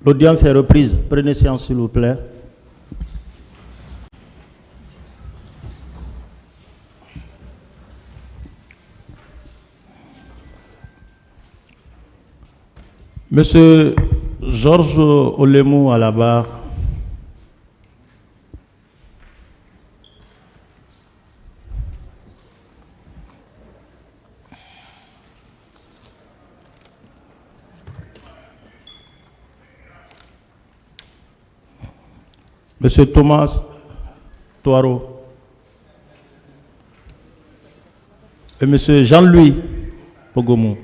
L'audience est reprise. Prenez séance, s'il vous plaît. Monsieur Georges Olemou à la barre. Monsieur Thomas Toaro. Et Monsieur Jean-Louis Pogomou.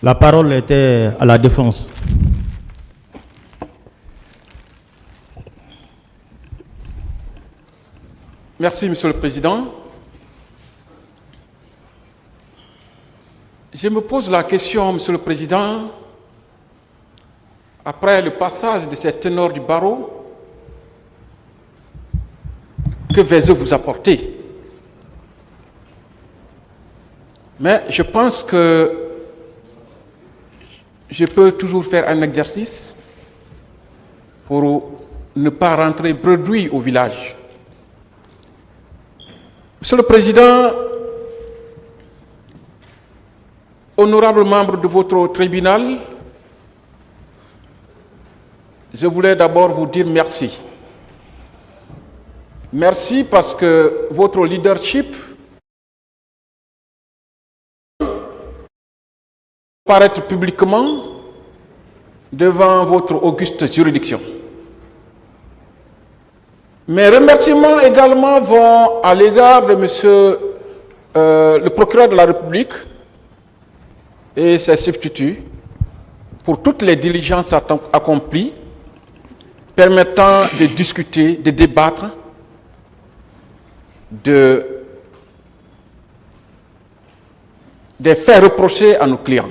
La parole était à la défense. Merci, Monsieur le Président. Je me pose la question, Monsieur le Président, après le passage de ces ténors du barreau, que vais-je vous apporter? Mais je pense que je peux toujours faire un exercice pour ne pas rentrer bredouille au village. Monsieur le Président, honorables membres de votre tribunal, je voulais d'abord vous dire merci. Merci parce que votre leadership paraître publiquement devant votre auguste juridiction. Mes remerciements également vont à l'égard de Monsieur le procureur de la République et ses substituts pour toutes les diligences accomplies permettant de discuter, de débattre des faits reprochés à nos clients.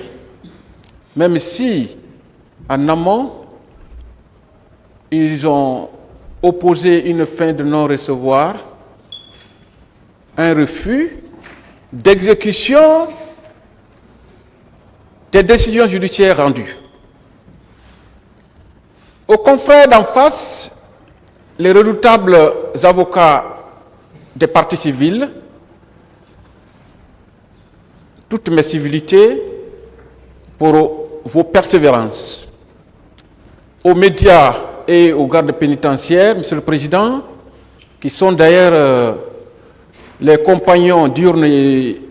Même si, en amont, ils ont opposé une fin de non-recevoir, un refus d'exécution des décisions judiciaires rendues. Aux confrères d'en face, les redoutables avocats des parties civiles, toutes mes civilités pour vos persévérances. Aux médias et aux gardes pénitentiaires, Monsieur le Président, qui sont d'ailleurs les compagnons diurnes et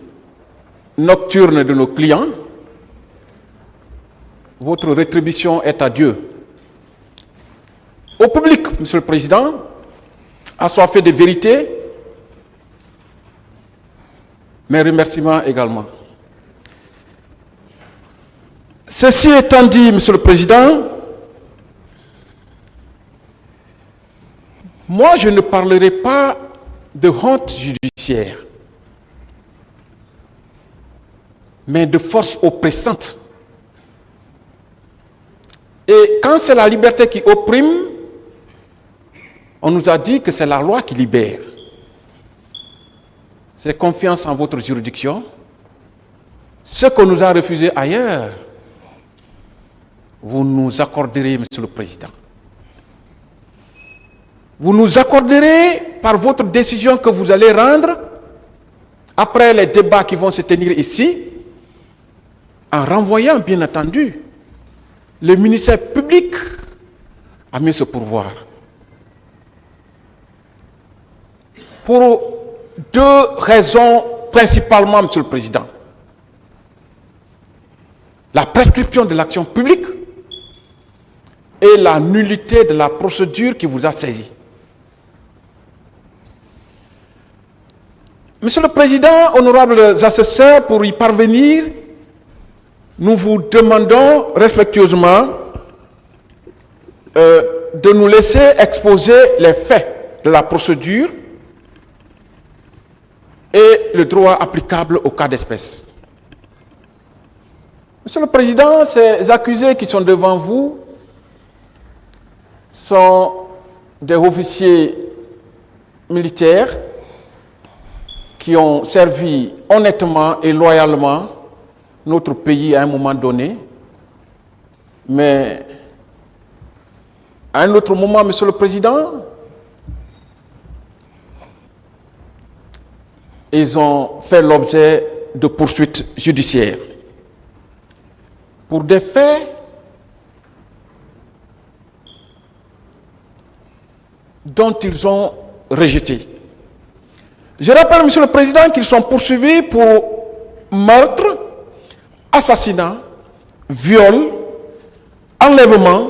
nocturnes de nos clients, votre rétribution est à Dieu. Au public, Monsieur le Président, assoiffé de vérité, mes remerciements également. Ceci étant dit, Monsieur le Président, moi je ne parlerai pas de honte judiciaire, mais de force oppressante. Et quand c'est la liberté qui opprime, on nous a dit que c'est la loi qui libère. C'est confiance en votre juridiction. Ce qu'on nous a refusé ailleurs, vous nous accorderez, Monsieur le Président. Vous nous accorderez par votre décision que vous allez rendre après les débats qui vont se tenir ici, en renvoyant, bien entendu, le ministère public à mieux se pourvoir. Pour deux raisons principalement, Monsieur le Président. La prescription de l'action publique et la nullité de la procédure qui vous a saisi. Monsieur le Président, honorables assesseurs, pour y parvenir, nous vous demandons respectueusement de nous laisser exposer les faits de la procédure et le droit applicable au cas d'espèce. Monsieur le Président, ces accusés qui sont devant vous sont des officiers militaires qui ont servi honnêtement et loyalement notre pays à un moment donné, mais à un autre moment, Monsieur le Président, ils ont fait l'objet de poursuites judiciaires pour des faits dont ils ont rejeté. Je rappelle, Monsieur le Président, qu'ils sont poursuivis pour meurtre, assassinat, viol, enlèvement,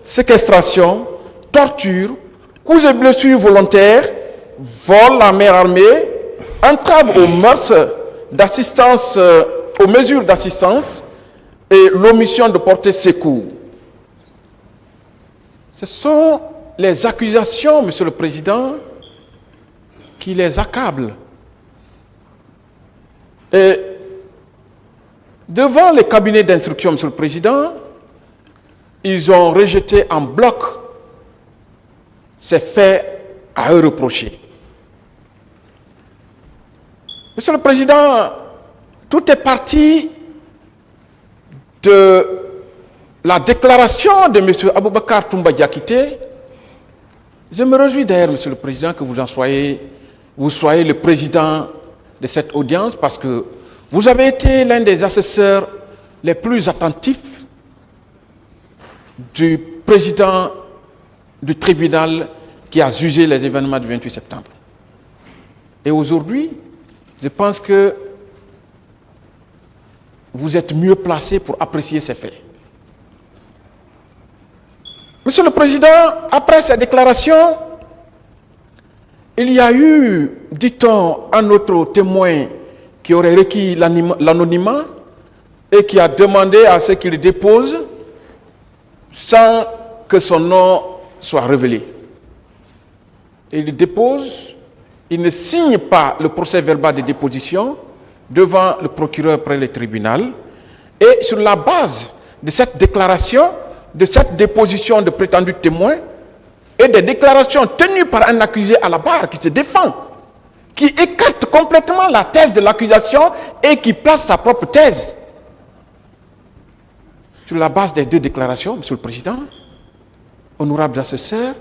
séquestration, torture, coups et blessures volontaires, vol à main armée, entrave aux mœurs d'assistance, aux mesures d'assistance et l'omission de porter secours. Ce sont les accusations, Monsieur le Président, qui les accablent. Et devant les cabinets d'instruction, Monsieur le Président, ils ont rejeté en bloc ces faits à eux reprocher. Monsieur le Président, tout est parti de la déclaration de M. Aboubacar Toumba Diakité. Je me réjouis d'ailleurs, Monsieur le Président, que vous soyez le président de cette audience, parce que vous avez été l'un des assesseurs les plus attentifs du président du tribunal qui a jugé les événements du 28 septembre. Et aujourd'hui, je pense que vous êtes mieux placé pour apprécier ces faits. Monsieur le Président, après ces déclarations, il y a eu, dit-on, un autre témoin qui aurait requis l'anonymat et qui a demandé à ce qu'il dépose sans que son nom soit révélé. Il dépose, il ne signe pas le procès verbal de déposition devant le procureur près le tribunal, et sur la base de cette déclaration, de cette déposition de prétendus témoins et des déclarations tenues par un accusé à la barre qui se défend, qui écarte complètement la thèse de l'accusation et qui place sa propre thèse. Sur la base des deux déclarations, Monsieur le Président, honorables assesseurs,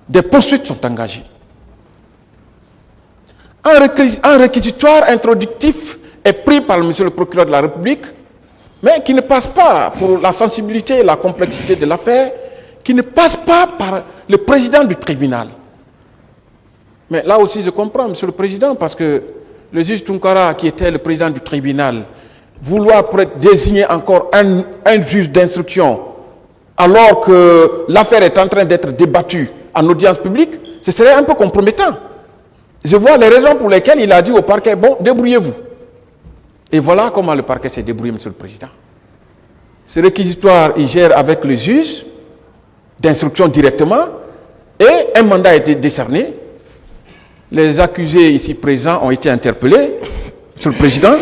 des poursuites sont engagées. Un réquisitoire introductif est pris par Monsieur le procureur de la République, mais qui ne passe pas, pour la sensibilité et la complexité de l'affaire, qui ne passe pas par le président du tribunal. Mais là aussi, je comprends, Monsieur le Président, parce que le juge Tunkara, qui était le président du tribunal, vouloir désigner encore un juge d'instruction, alors que l'affaire est en train d'être débattue en audience publique, ce serait un peu compromettant. Je vois les raisons pour lesquelles il a dit au parquet, bon, débrouillez-vous. Et voilà comment le parquet s'est débrouillé, Monsieur le Président. Ce réquisitoire, il gère avec le juge d'instruction directement, et un mandat a été décerné. Les accusés ici présents ont été interpellés, Monsieur le Président.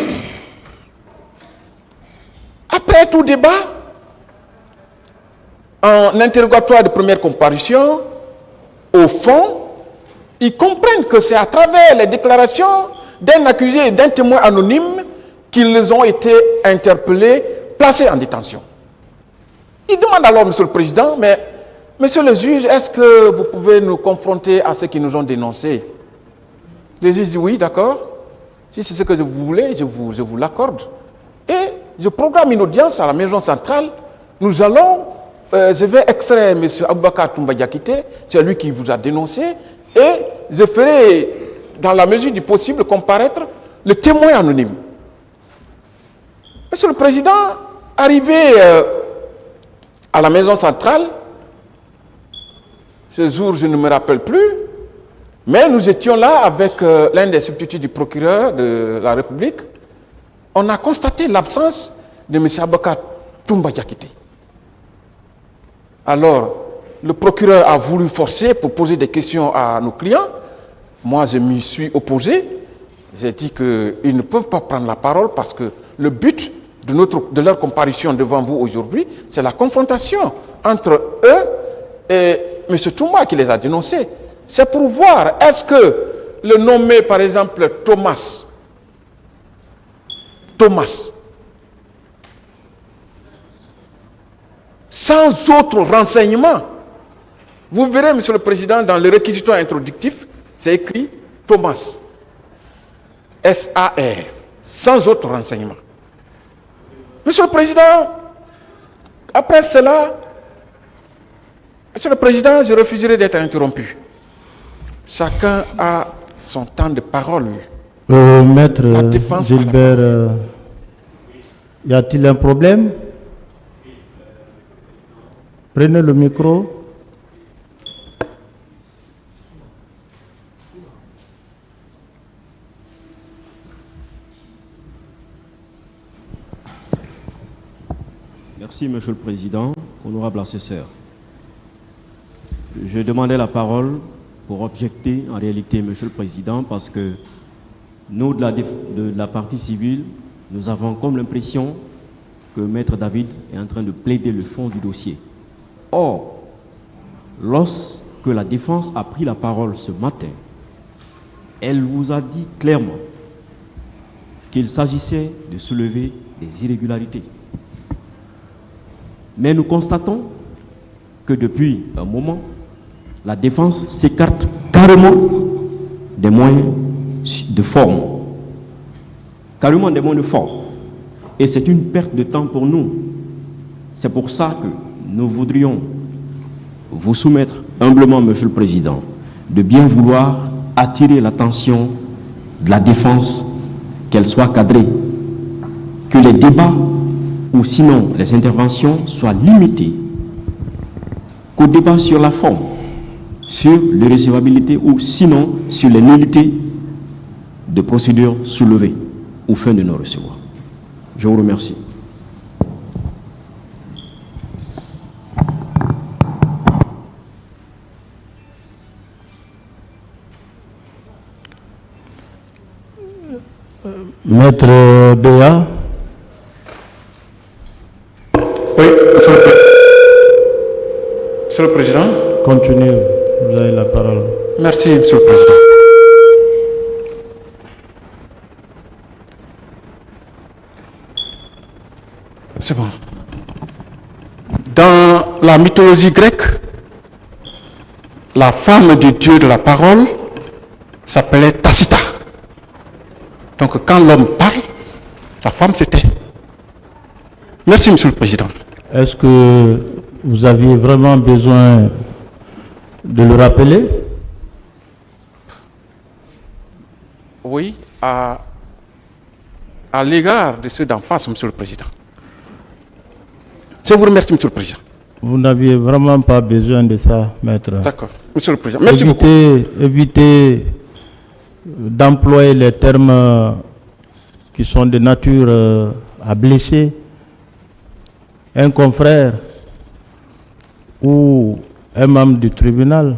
Après tout débat, en interrogatoire de première comparution, au fond, ils comprennent que c'est à travers les déclarations d'un accusé et d'un témoin anonyme qu'ils ont été interpellés, placés en détention. Ils demandent alors, Monsieur le Président, mais Monsieur le juge, est-ce que vous pouvez nous confronter à ceux qui nous ont dénoncés? Le juge dit oui, d'accord. Si c'est ce que vous voulez, je vous l'accorde. Et je programme une audience à la maison centrale. Nous allons, je vais extraire M. Aboubacar Toumba Diakité, c'est lui qui vous a dénoncé, et je ferai, dans la mesure du possible, comparaître le témoin anonyme. Monsieur le Président, arrivé à la maison centrale, ce jour je ne me rappelle plus, Mais nous étions là avec l'un des substituts du procureur de la République. On a constaté l'absence de M. Abakar Toumba Diakité. Alors, le procureur a voulu forcer pour poser des questions à nos clients. Moi, je m'y suis opposé. J'ai dit qu'ils ne peuvent pas prendre la parole parce que le but de leur comparution devant vous aujourd'hui, c'est la confrontation entre eux et M. Toumba qui les a dénoncés. C'est pour voir, est-ce que le nommé, par exemple, Thomas, sans autre renseignement, vous verrez, Monsieur le Président, dans le réquisitoire introductif, c'est écrit Thomas, S-A-R, sans autre renseignement. Monsieur le Président, après cela, Monsieur le Président, je refuserai d'être interrompu. Chacun a son temps de parole. Maître La défense Gilbert, y a-t-il un problème? Prenez le micro. Merci, Monsieur le Président, honorable assesseur. Je demandais la parole pour objecter en réalité, Monsieur le Président, parce que nous, de la partie civile, nous avons comme l'impression que Maître David est en train de plaider le fond du dossier. Or, lorsque la défense a pris la parole ce matin, elle vous a dit clairement qu'il s'agissait de soulever des irrégularités. Mais nous constatons que depuis un moment, la défense s'écarte carrément des moyens de forme. Carrément des moyens de forme. Et c'est une perte de temps pour nous. C'est pour ça que nous voudrions vous soumettre humblement, Monsieur le Président, de bien vouloir attirer l'attention de la défense, qu'elle soit cadrée, que les débats ou sinon les interventions soient limitées qu'au débat sur la forme, sur l'irrecevabilité ou sinon sur les nullités de procédures soulevées ou fin de non-recevoir. Je vous remercie. Maître Béa. Oui, Monsieur le Président. Continuez, vous avez la parole. Merci, Monsieur le Président. C'est bon. Dans la mythologie grecque, la femme du dieu de la parole s'appelait Tacita. Donc quand l'homme parle, la femme se tait. Merci, Monsieur le Président. Est-ce que vous aviez vraiment besoin de le rappeler? Oui, à l'égard de ceux d'en face, Monsieur le Président. Je vous remercie, Monsieur le Président. Vous n'aviez vraiment pas besoin de ça, maître. D'accord, Monsieur le Président. Merci beaucoup. Évitez d'employer les termes qui sont de nature à blesser un confrère ou un membre du tribunal.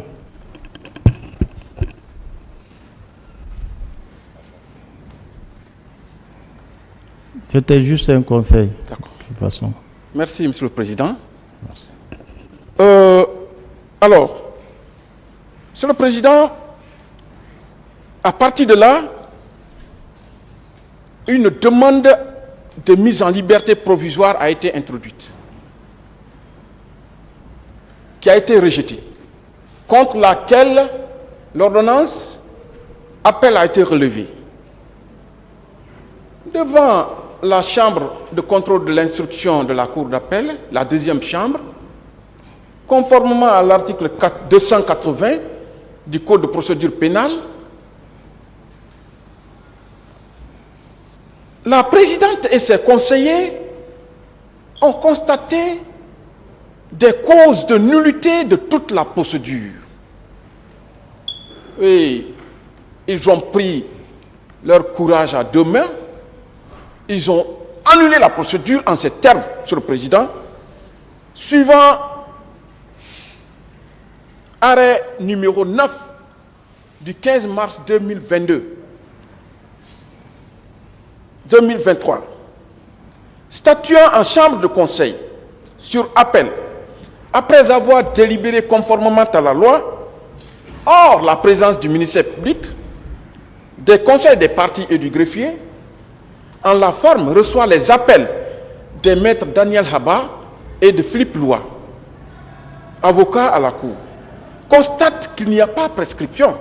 C'était juste un conseil. D'accord. De toute façon. Merci, Monsieur le Président. Alors, Monsieur le Président, à partir de là, une demande de mise en liberté provisoire a été introduite, qui a été rejetée, contre laquelle l'ordonnance appel a été relevée. Devant la chambre de contrôle de l'instruction de la Cour d'appel, la deuxième chambre, conformément à l'article 280 du Code de procédure pénale, la présidente et ses conseillers ont constaté des causes de nullité de toute la procédure. et ils ont pris leur courage à deux mains. Ils ont annulé la procédure en ces termes, Monsieur le Président, suivant arrêt numéro 9 du 15 mars 2023, statuant en chambre de conseil sur appel, après avoir délibéré conformément à la loi, hors la présence du ministère public, des conseils des partis et du greffier, en la forme reçoit les appels des maîtres Daniel Haba et de Philippe Loua, avocats à la Cour, constate qu'il n'y a pas prescription,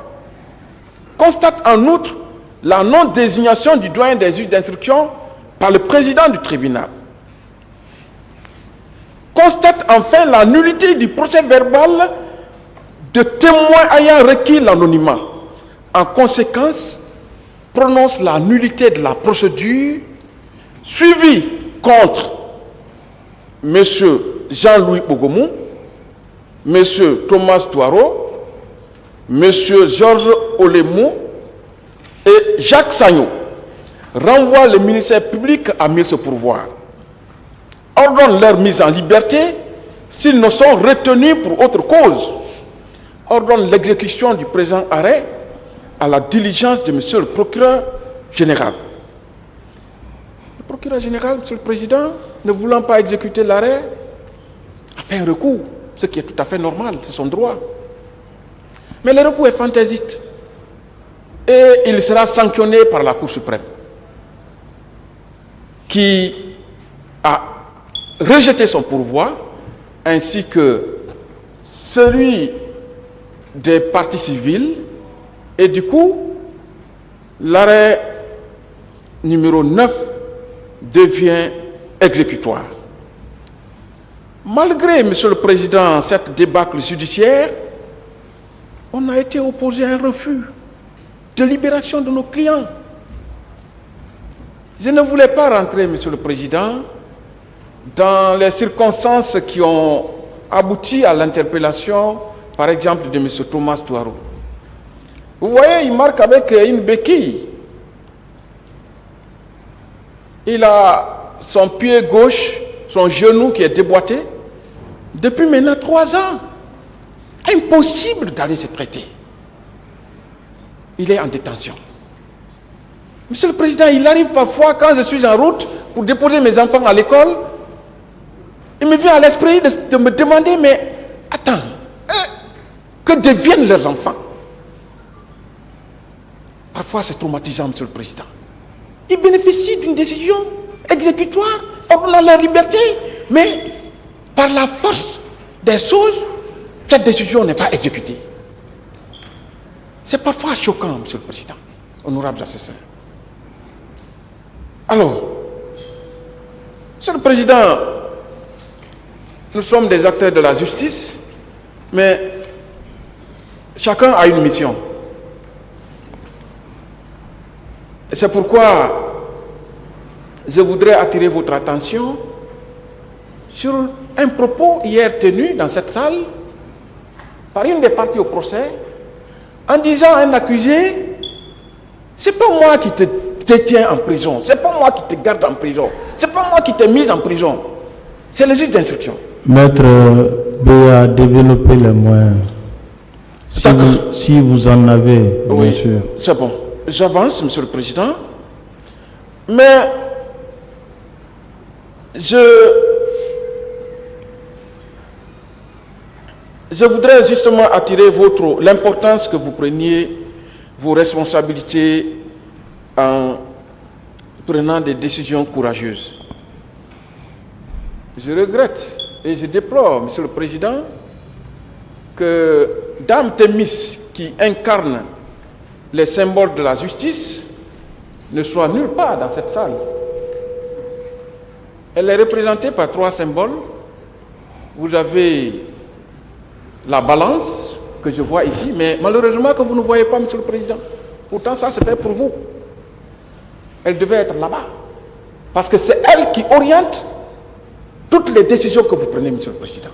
constate en outre la non-désignation du doyen des juges d'instruction par le président du tribunal, constate enfin la nullité du procès verbal de témoins ayant requis l'anonymat. En conséquence, prononce la nullité de la procédure suivie contre M. Jean-Louis Bogomou, M. Thomas Touaro, M. Georges Olemou et Jacques Sagno. Renvoie le ministère public à mieux se pourvoir. Ordonne leur mise en liberté s'ils ne sont retenus pour autre cause. Ordonne l'exécution du présent arrêt à la diligence de Monsieur le procureur général. Le procureur général, Monsieur le Président, ne voulant pas exécuter l'arrêt, a fait un recours, ce qui est tout à fait normal, c'est son droit. Mais le recours est fantaisiste et il sera sanctionné par la Cour suprême, qui a rejeté son pourvoi, ainsi que celui des parties civiles, et du coup, l'arrêt numéro 9 devient exécutoire. Malgré, Monsieur le Président, cette débâcle judiciaire, on a été opposé à un refus de libération de nos clients. Je ne voulais pas rentrer, Monsieur le Président, dans les circonstances qui ont abouti à l'interpellation, par exemple, de M. Thomas Touaro. Vous voyez, il marque avec une béquille. Il a son pied gauche, son genou qui est déboîté, depuis maintenant 3 ans. Impossible d'aller se traiter. Il est en détention. Monsieur le Président, il arrive parfois, quand je suis en route pour déposer mes enfants à l'école, il me vient à l'esprit de me demander, mais attends, que deviennent leurs enfants? Parfois c'est traumatisant, Monsieur le Président. Ils bénéficient d'une décision exécutoire, ordonnant leur liberté, mais par la force des choses, cette décision n'est pas exécutée. C'est parfois choquant, Monsieur le Président, honorable assesseur. Alors, Monsieur le Président, nous sommes des acteurs de la justice, mais chacun a une mission. Et c'est pourquoi je voudrais attirer votre attention sur un propos hier tenu dans cette salle par une des parties au procès, en disant à un accusé, c'est pas moi qui te détiens en prison, c'est pas moi qui te garde en prison, c'est pas moi qui t'ai mis en prison, c'est le juge d'instruction. Maître Béa, développer les moyens. Si vous en avez, oui, bien sûr. C'est bon. J'avance, Monsieur le Président. Mais je voudrais justement attirer l'importance que vous preniez vos responsabilités en prenant des décisions courageuses. Je regrette et je déplore, Monsieur le Président, que Dame Thémis, qui incarne les symboles de la justice, ne soit nulle part dans cette salle. Elle est représentée par 3 symboles. Vous avez la balance que je vois ici, mais malheureusement que vous ne voyez pas, Monsieur le Président. Pourtant, ça se fait pour vous. Elle devait être là-bas. Parce que c'est elle qui oriente toutes les décisions que vous prenez, Monsieur le Président.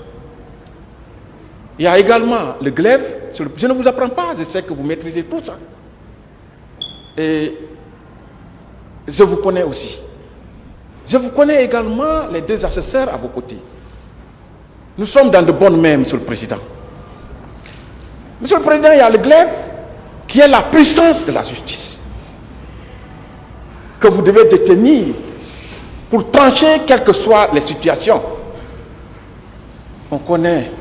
Il y a également le glaive Je ne vous apprends pas, je sais que vous maîtrisez tout ça. Et je vous connais aussi. Je vous connais également les deux assesseurs à vos côtés. Nous sommes dans de bonnes mains, Monsieur le Président. Monsieur le Président, il y a le glaive qui est la puissance de la justice que vous devez détenir pour trancher quelles que soient les situations. On connaît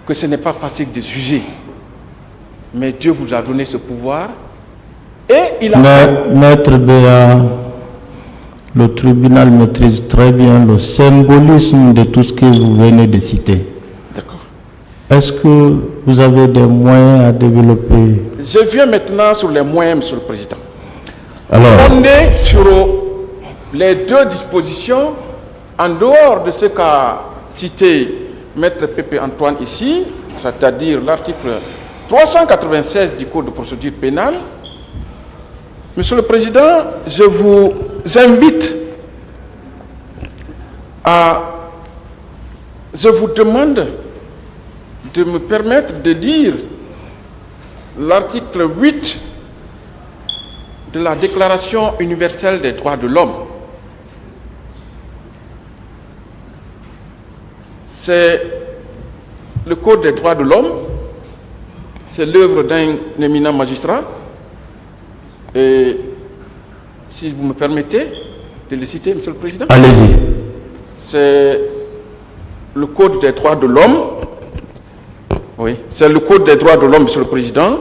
que ce n'est pas facile de juger, mais Dieu vous a donné ce pouvoir et il a... Maître Béa, le tribunal maîtrise très bien le symbolisme de tout ce que vous venez de citer. D'accord. Est-ce que vous avez des moyens à développer? Je viens maintenant sur les moyens, Monsieur le Président. Alors, On est sur les deux dispositions, en dehors de ce qu'a cité Maître Pépé Antoine ici, c'est-à-dire l'article 396 du Code de procédure pénale. Monsieur le Président, je vous invite je vous demande de me permettre de lire l'article 8 de la Déclaration universelle des droits de l'homme. C'est le Code des droits de l'homme, c'est l'œuvre d'un éminent magistrat. Et si vous me permettez de le citer, Monsieur le Président. allez-y. C'est le Code des droits de l'homme. Oui, c'est le Code des droits de l'homme, Monsieur le Président.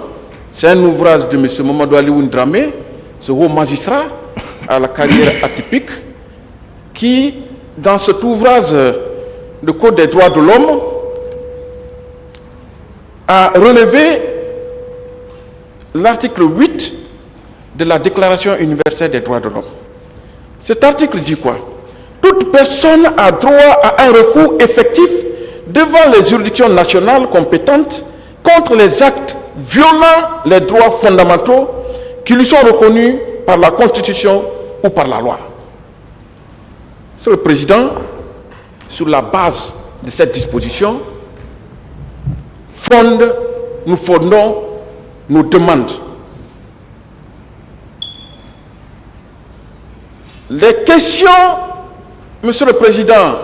C'est un ouvrage de M. Mamadou Alioune Dramé, ce haut magistrat à la carrière atypique, qui, dans cet ouvrage, le Code des droits de l'homme, a relevé l'article 8 de la Déclaration universelle des droits de l'homme. Cet article dit quoi? Toute personne a droit à un recours effectif devant les juridictions nationales compétentes contre les actes violant les droits fondamentaux qui lui sont reconnus par la Constitution ou par la loi. Monsieur le Président, sur la base de cette disposition, nous fondons nos demandes. Les questions, Monsieur le Président,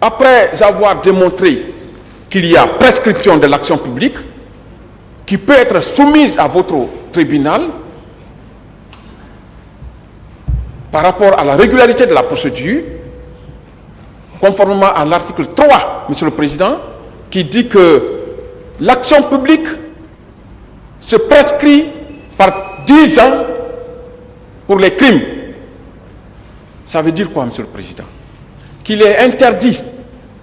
après avoir démontré qu'il y a prescription de l'action publique qui peut être soumise à votre tribunal par rapport à la régularité de la procédure, conformément à l'article 3, Monsieur le Président, qui dit que l'action publique se prescrit par 10 ans pour les crimes. Ça veut dire quoi, Monsieur le Président? Qu'il est interdit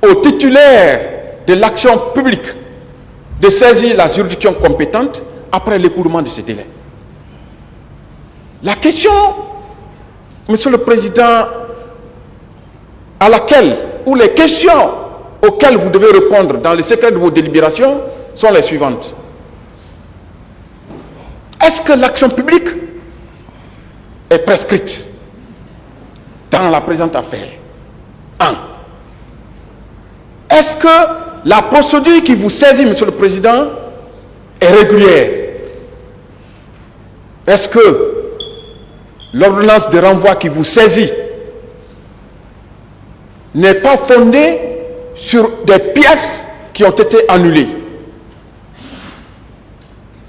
aux titulaires de l'action publique de saisir la juridiction compétente après l'écoulement de ce délai. La question, Monsieur le Président, à laquelle, ou les questions auxquelles vous devez répondre dans le secret de vos délibérations sont les suivantes. Est-ce que l'action publique est prescrite dans la présente affaire? 1. Est-ce que la procédure qui vous saisit, Monsieur le Président, est régulière? Est-ce que l'ordonnance de renvoi qui vous saisit n'est pas fondée sur des pièces qui ont été annulées?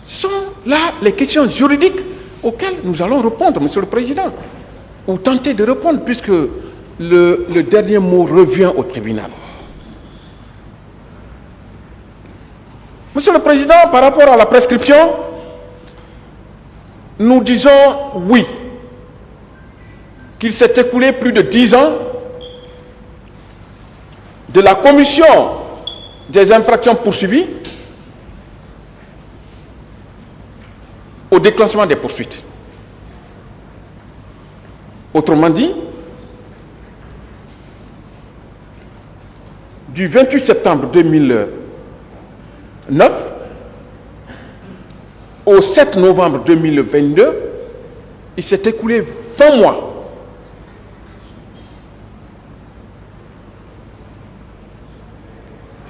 Ce sont là les questions juridiques auxquelles nous allons répondre, Monsieur le Président, ou tenter de répondre, puisque le dernier mot revient au tribunal. Monsieur le Président, par rapport à la prescription, nous disons oui, qu'il s'est écoulé plus de 10 ans de la commission des infractions poursuivies au déclenchement des poursuites. Autrement dit, du 28 septembre 2009 au 7 novembre 2022, il s'est écoulé 20 mois.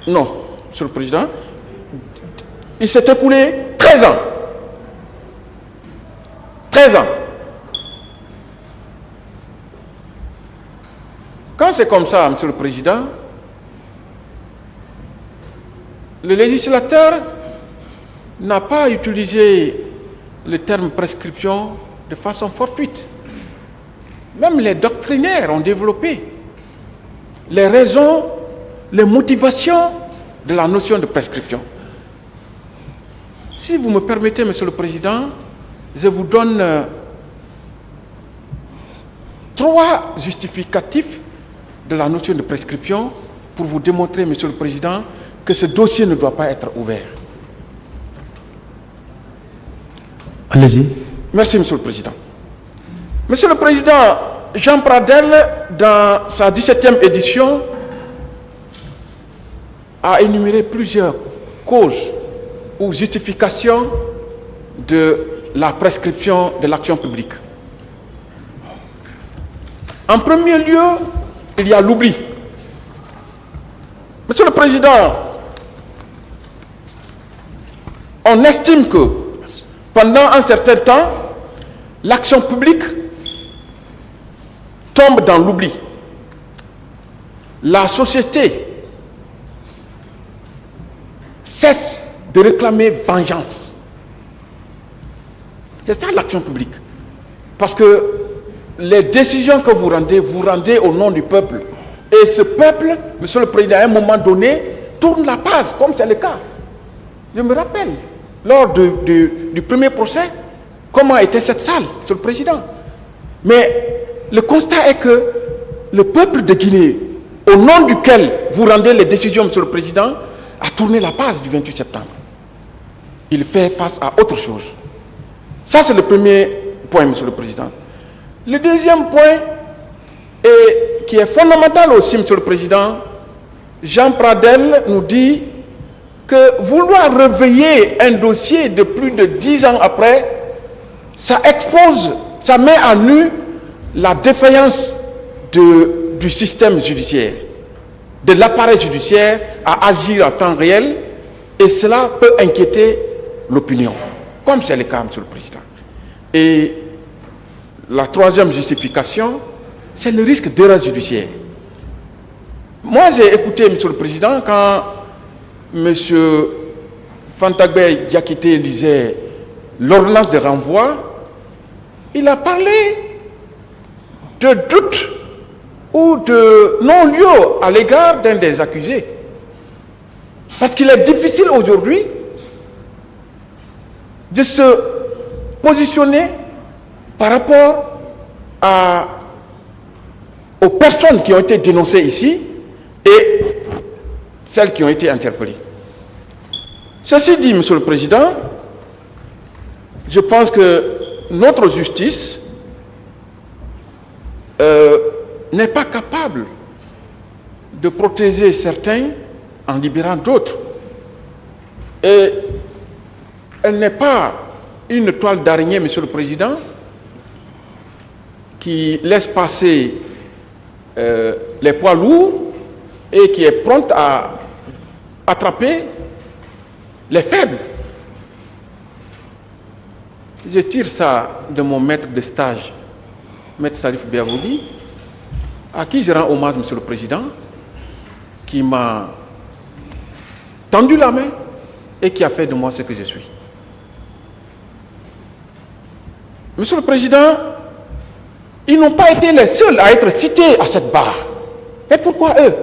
Non, Monsieur le Président, Il s'est écoulé 13 ans. 13 ans. Quand c'est comme ça, Monsieur le Président, le législateur n'a pas utilisé le terme prescription de façon fortuite. Même les doctrinaires ont développé les raisons, les motivations de la notion de prescription. Si vous me permettez, Monsieur le Président, je vous donne 3 justificatifs de la notion de prescription pour vous démontrer, Monsieur le Président, que ce dossier ne doit pas être ouvert. Allez-y. Merci, Monsieur le Président. Monsieur le Président, Jean Pradel, dans sa 17e édition, a énuméré plusieurs causes ou justifications de la prescription de l'action publique. En premier lieu, il y a l'oubli. Monsieur le Président, on estime que pendant un certain temps, l'action publique tombe dans l'oubli. La société cesse de réclamer vengeance. C'est ça l'action publique. Parce que les décisions que vous rendez au nom du peuple. Et ce peuple, Monsieur le Président, à un moment donné, tourne la page, comme c'est le cas. Je me rappelle, lors du premier procès, comment était cette salle, Monsieur le Président. Mais le constat est que le peuple de Guinée, au nom duquel vous rendez les décisions, Monsieur le Président, a tourné la page du 28 septembre. Il fait face à autre chose. Ça, c'est le premier point, Monsieur le Président. Le deuxième point, et qui est fondamental aussi, Monsieur le Président, Jean Pradel nous dit que vouloir réveiller un dossier de plus de 10 ans après, ça expose, ça met à nu la défaillance du système judiciaire, de l'appareil judiciaire à agir en temps réel, et cela peut inquiéter l'opinion, comme c'est le cas, Monsieur le Président. Et la troisième justification, c'est le risque d'erreur judiciaire. Moi, j'ai écouté, Monsieur le Président, quand M. Fantagbe Diakité lisait l'ordonnance de renvoi, il a parlé de doute ou de non-lieu à l'égard d'un des accusés. Parce qu'il est difficile aujourd'hui de se positionner par rapport aux personnes qui ont été dénoncées ici et celles qui ont été interpellées. Ceci dit, Monsieur le Président, je pense que notre justice n'est pas capable de protéger certains en libérant d'autres. Et elle n'est pas une toile d'araignée, Monsieur le Président, qui laisse passer les poids lourds et qui est prompte à attraper les faibles. Je tire ça de mon maître de stage, Maître Salif Biavoudi, à qui je rends hommage, Monsieur le Président, qui m'a tendu la main et qui a fait de moi ce que je suis. Monsieur le Président, ils n'ont pas été les seuls à être cités à cette barre. Et pourquoi eux?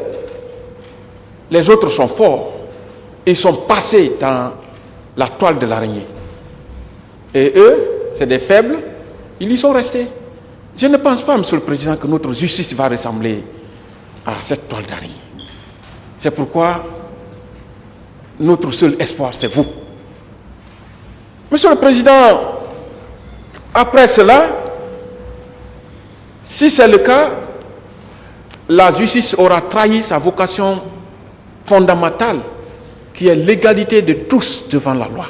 Les autres sont forts. Ils sont passés dans la toile de l'araignée. Et eux, c'est des faibles, ils y sont restés. Je ne pense pas, Monsieur le Président, que notre justice va ressembler à cette toile d'araignée. C'est pourquoi notre seul espoir, c'est vous. Monsieur le Président, après cela, si c'est le cas, la justice aura trahi sa vocation fondamentale, qui est l'égalité de tous devant la loi.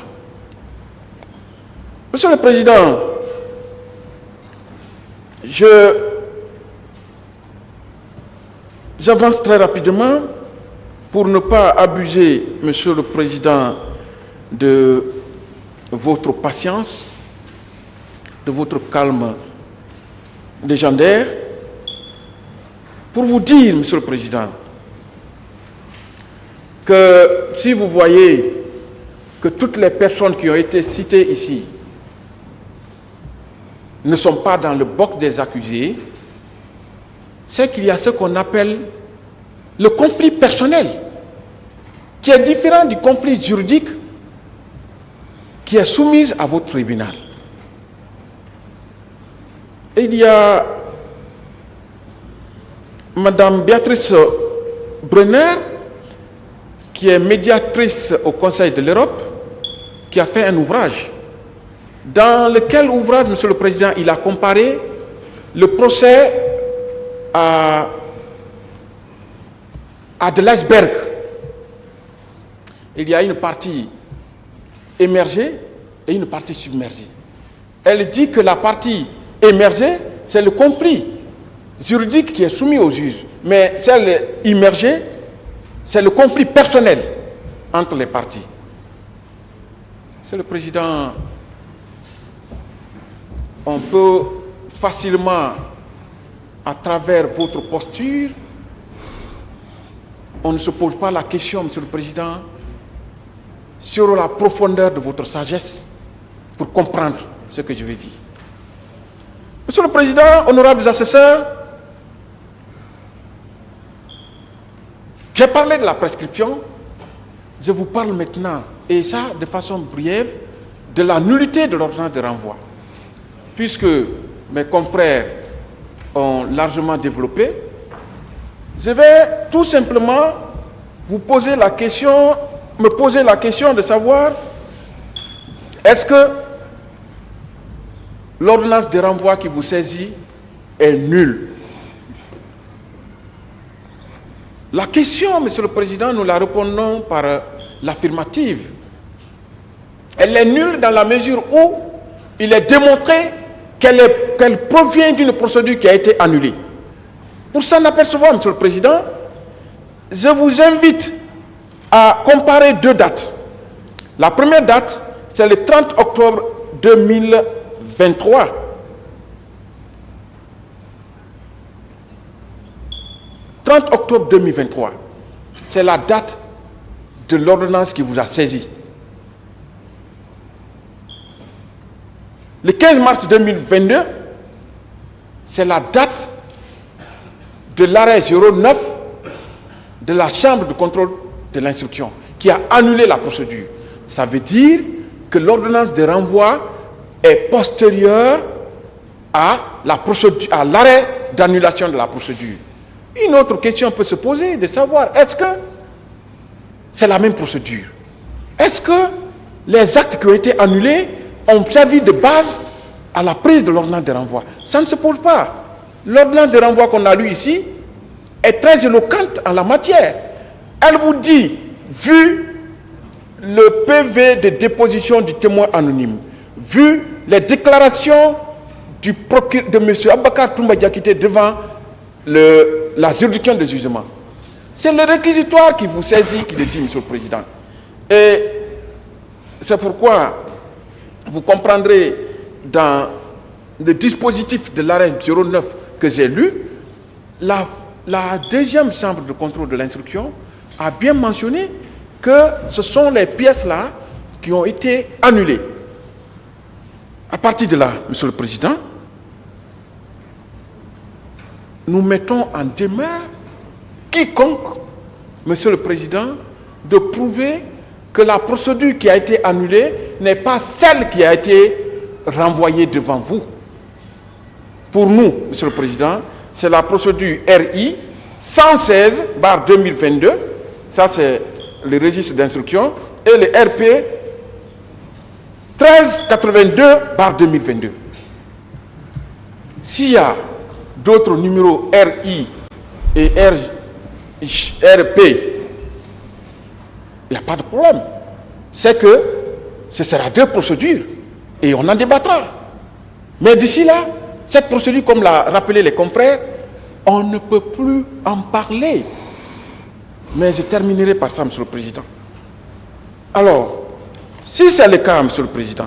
Monsieur le Président, j'avance très rapidement pour ne pas abuser, Monsieur le Président, de votre patience, de votre calme légendaire, pour vous dire, Monsieur le Président, que si vous voyez que toutes les personnes qui ont été citées ici ne sont pas dans le box des accusés, c'est qu'il y a ce qu'on appelle le conflit personnel, qui est différent du conflit juridique qui est soumis à votre tribunal. Et il y a Madame Béatrice Brunner, qui est médiatrice au Conseil de l'Europe, qui a fait un ouvrage, dans lequel ouvrage, Monsieur le Président, il a comparé le procès à de l'iceberg. Il y a une partie émergée et une partie submergée. Elle dit que la partie émergée, c'est le conflit juridique qui est soumis aux juges. Mais celle immergée, c'est le conflit personnel entre les parties. Monsieur le Président, on peut facilement, à travers votre posture, on ne se pose pas la question, Monsieur le Président, sur la profondeur de votre sagesse pour comprendre ce que je vais dire. Monsieur le Président, honorables assesseurs, j'ai parlé de la prescription, je vous parle maintenant, et ça de façon brève, de la nullité de l'ordonnance de renvoi. Puisque mes confrères ont largement développé, je vais tout simplement me poser la question de savoir, est-ce que l'ordonnance de renvoi qui vous saisit est nulle? La question, Monsieur le Président, nous la répondons par l'affirmative. Elle est nulle dans la mesure où il est démontré qu'elle provient d'une procédure qui a été annulée. Pour s'en apercevoir, Monsieur le Président, je vous invite à comparer deux dates. La première date, c'est le 30 octobre 2023. « 30 octobre 2023, c'est la date de l'ordonnance qui vous a saisi. Le 15 mars 2022, c'est la date de l'arrêt 09 de la Chambre de contrôle de l'instruction qui a annulé la procédure. Ça veut dire que l'ordonnance de renvoi est postérieure à l'arrêt d'annulation de la procédure. Une autre question peut se poser, de savoir, est-ce que c'est la même procédure? Est-ce que les actes qui ont été annulés ont servi de base à la prise de l'ordonnance de renvoi? Ça ne se pose pas. L'ordonnance de renvoi qu'on a lue ici est très éloquente en la matière. Elle vous dit, vu le PV de déposition du témoin anonyme, vu les déclarations de M. Abakar Toumba Diakité devant la juridiction de jugement, c'est le réquisitoire qui vous saisit, qui le dit, Monsieur le Président. Et c'est pourquoi vous comprendrez dans le dispositif de l'arrêt 09 que j'ai lu, la deuxième chambre de contrôle de l'instruction a bien mentionné que ce sont les pièces-là qui ont été annulées. À partir de là, Monsieur le Président, nous mettons en demeure quiconque, Monsieur le Président, de prouver que la procédure qui a été annulée n'est pas celle qui a été renvoyée devant vous. Pour nous, Monsieur le Président, c'est la procédure RI 116/2022, ça c'est le registre d'instruction, et le RP 1382/2022. S'il y a d'autres numéros RI et RP, il n'y a pas de problème. C'est que ce sera deux procédures et on en débattra. Mais d'ici là, cette procédure, comme l'a rappelé les confrères, on ne peut plus en parler. Mais je terminerai par ça, Monsieur le Président. Alors, Si c'est le cas, Monsieur le Président,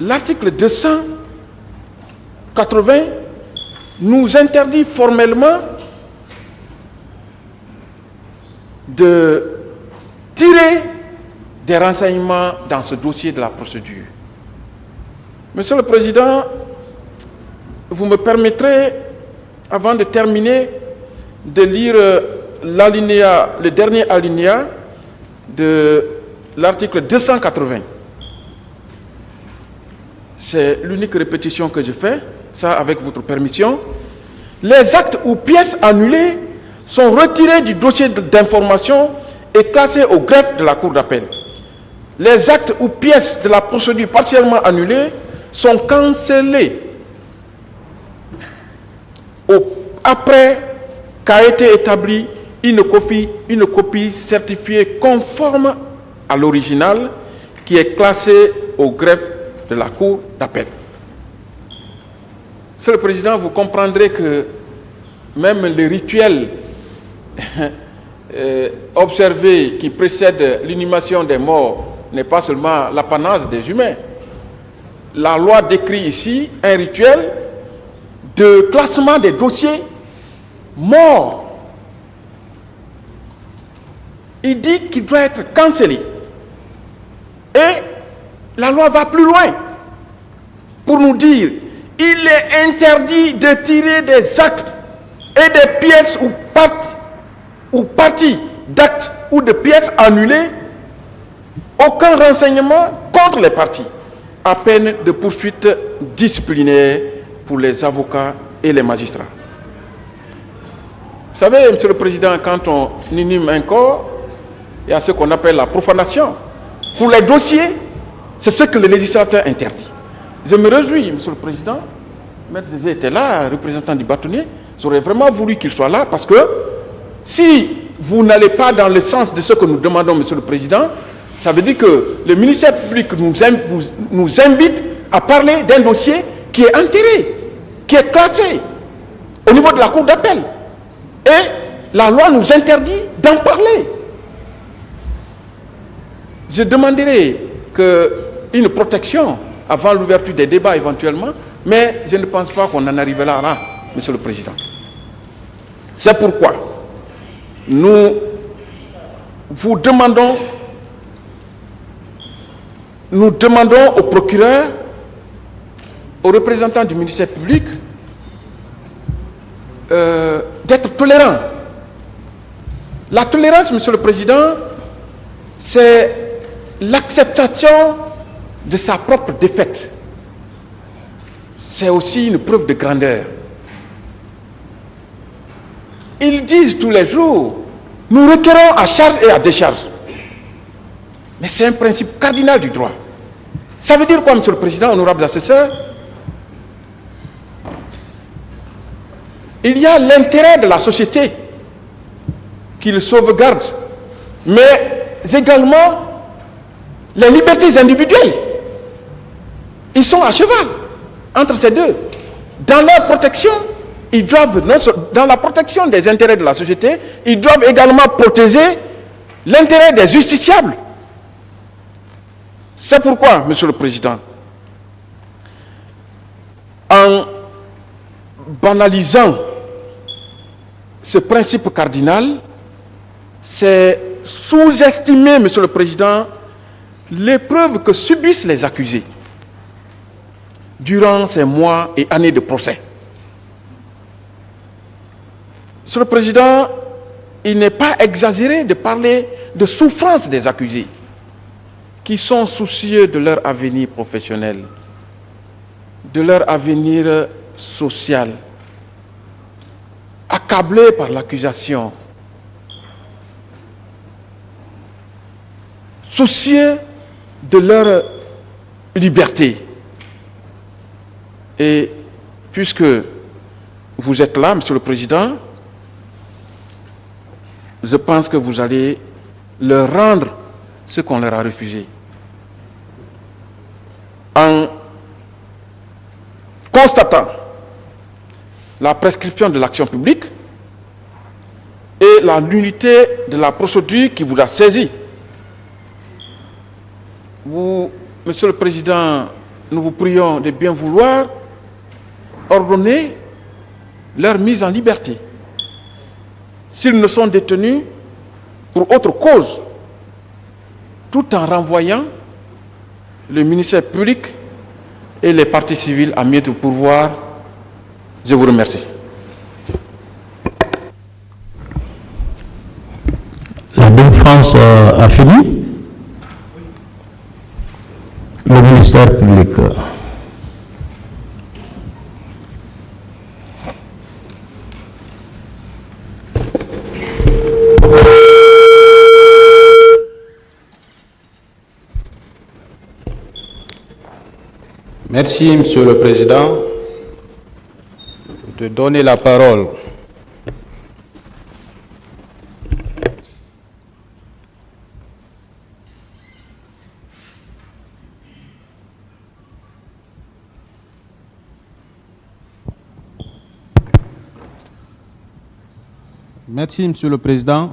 l'article 280 nous interdit formellement de tirer des renseignements dans ce dossier de la procédure. Monsieur le Président, vous me permettrez, avant de terminer, de lire le dernier alinéa de l'article 280. C'est l'unique répétition que je fais, ça avec votre permission. Les actes ou pièces annulées sont retirés du dossier d'information et classés au greffe de la Cour d'appel. Les actes ou pièces de la procédure partiellement annulées sont cancellés après qu'a été établie une copie certifiée conforme à l'original qui est classée au greffe de la Cour d'appel. Monsieur le Président, vous comprendrez que même les rituels observés qui précèdent l'inhumation des morts n'est pas seulement l'apanage des humains. La loi décrit ici un rituel de classement des dossiers morts. Il dit qu'il doit être cancellé. Et la loi va plus loin pour nous dire il est interdit de tirer des actes et des pièces ou parties d'actes ou de pièces annulées aucun renseignement contre les parties à peine de poursuite disciplinaire pour les avocats et les magistrats. Vous savez, Monsieur le Président, quand on inhume un corps, il y a ce qu'on appelle la profanation. Pour les dossiers, c'est ce que le législateur interdit. Je me réjouis, Monsieur le Président, Maître Zézé était là, représentant du bâtonnier, j'aurais vraiment voulu qu'il soit là parce que si vous n'allez pas dans le sens de ce que nous demandons, Monsieur le Président, ça veut dire que le ministère public nous invite à parler d'un dossier qui est enterré, qui est classé au niveau de la Cour d'appel. Et la loi nous interdit d'en parler. Je demanderai une protection avant l'ouverture des débats éventuellement, mais je ne pense pas qu'on en arrivera là, Monsieur le Président. C'est pourquoi nous demandons au procureur, aux représentants du ministère public, d'être tolérants. La tolérance, Monsieur le Président, c'est l'acceptation de sa propre défaite. C'est aussi une preuve de grandeur. Ils disent tous les jours, nous requérons à charge et à décharge. Mais c'est un principe cardinal du droit. Ça veut dire quoi, Monsieur le Président, honorables assesseurs? Il y a l'intérêt de la société qu'il sauvegarde, mais également les libertés individuelles. Ils sont à cheval entre ces deux. Dans leur protection, ils doivent, dans la protection des intérêts de la société, ils doivent également protéger l'intérêt des justiciables. C'est pourquoi, Monsieur le Président, en banalisant ce principe cardinal, c'est sous-estimer, Monsieur le Président, l'épreuve que subissent les accusés durant ces mois et années de procès. Monsieur le Président, il n'est pas exagéré de parler de souffrance des accusés qui sont soucieux de leur avenir professionnel, de leur avenir social, accablés par l'accusation, soucieux de leur liberté. Et puisque vous êtes là, Monsieur le Président, je pense que vous allez leur rendre ce qu'on leur a refusé. En constatant la prescription de l'action publique et c'est la nullité de la procédure qui vous a saisi. Vous, Monsieur le Président, nous vous prions de bien vouloir ordonner leur mise en liberté s'ils ne sont détenus pour autre cause, tout en renvoyant le ministère public et les parties civiles à mieux de pourvoir. Je vous remercie. La défense a fini. Le ministère public. Merci, Monsieur le Président, de donner la parole Merci, Monsieur le Président,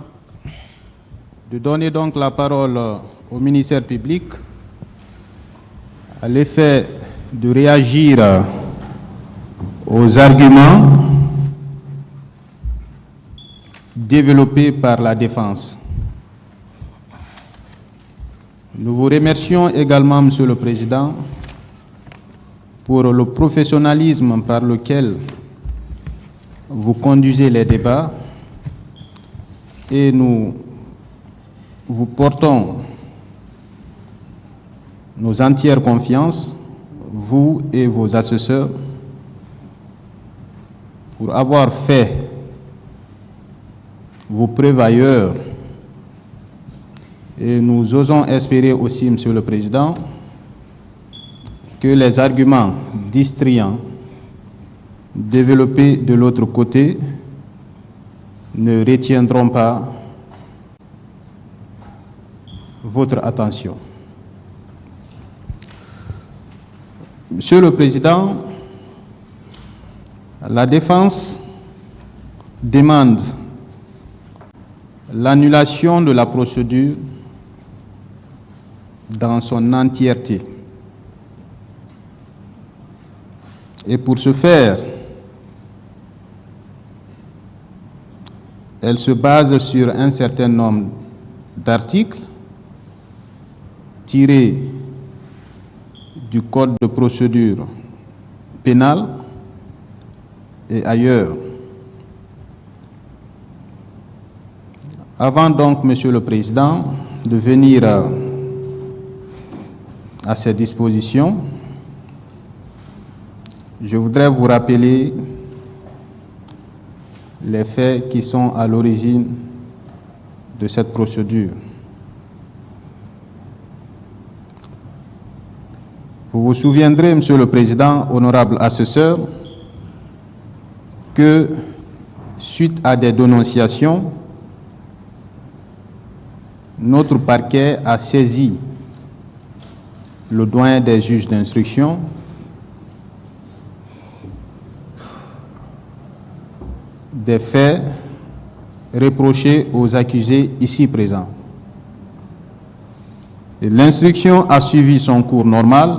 de donner donc la parole au ministère public à l'effet de réagir aux arguments développés par la défense. Nous vous remercions également, Monsieur le Président, pour le professionnalisme par lequel vous conduisez les débats et nous vous portons nos entières confiances, vous et vos assesseurs, pour avoir fait vos preuves ailleurs. Et nous osons espérer aussi, Monsieur le Président, que les arguments distrayants développés de l'autre côté ne retiendront pas votre attention. Monsieur le Président, la défense demande l'annulation de la procédure dans son entièreté. Et pour ce faire, elle se base sur un certain nombre d'articles tirés du Code de procédure pénale et ailleurs. Avant donc, Monsieur le Président, de venir à ces dispositions, je voudrais vous rappeler les faits qui sont à l'origine de cette procédure. Vous vous souviendrez, Monsieur le Président, honorable assesseur, que suite à des dénonciations, notre parquet a saisi le doyen des juges d'instruction des faits reprochés aux accusés ici présents. L'instruction a suivi son cours normal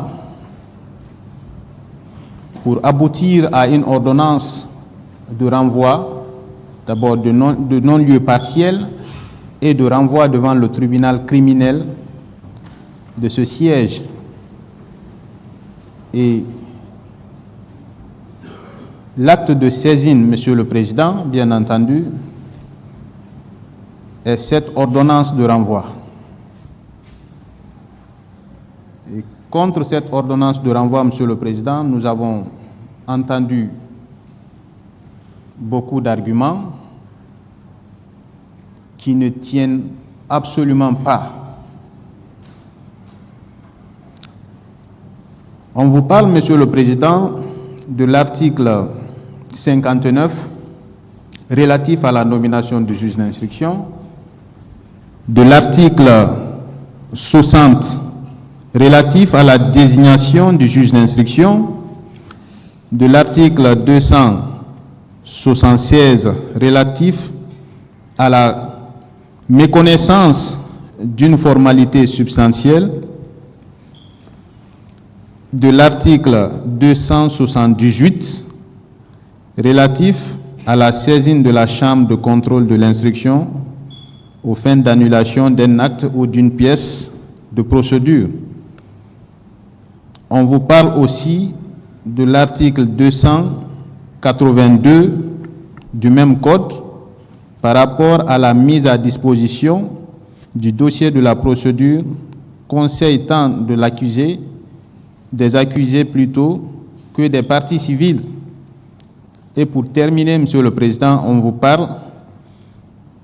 pour aboutir à une ordonnance de renvoi, d'abord de non-lieu partiel et de renvoi devant le tribunal criminel de ce siège. Et l'acte de saisine, Monsieur le Président, bien entendu, est cette ordonnance de renvoi. Et contre cette ordonnance de renvoi, Monsieur le Président, nous avons entendu beaucoup d'arguments qui ne tiennent absolument pas. On vous parle, Monsieur le Président, de l'article 59 relatif à la nomination du juge d'instruction, de l'article 60 relatif à la désignation du juge d'instruction, de l'article 276 relatif à la méconnaissance d'une formalité substantielle de l'article 278 relatif à la saisine de la Chambre de contrôle de l'instruction aux fins d'annulation d'un acte ou d'une pièce de procédure. On vous parle aussi de l'article 282 du même code par rapport à la mise à disposition du dossier de la procédure, conseil tant de l'accusé, des accusés plutôt, que des parties civiles. Et pour terminer, Monsieur le Président, on vous parle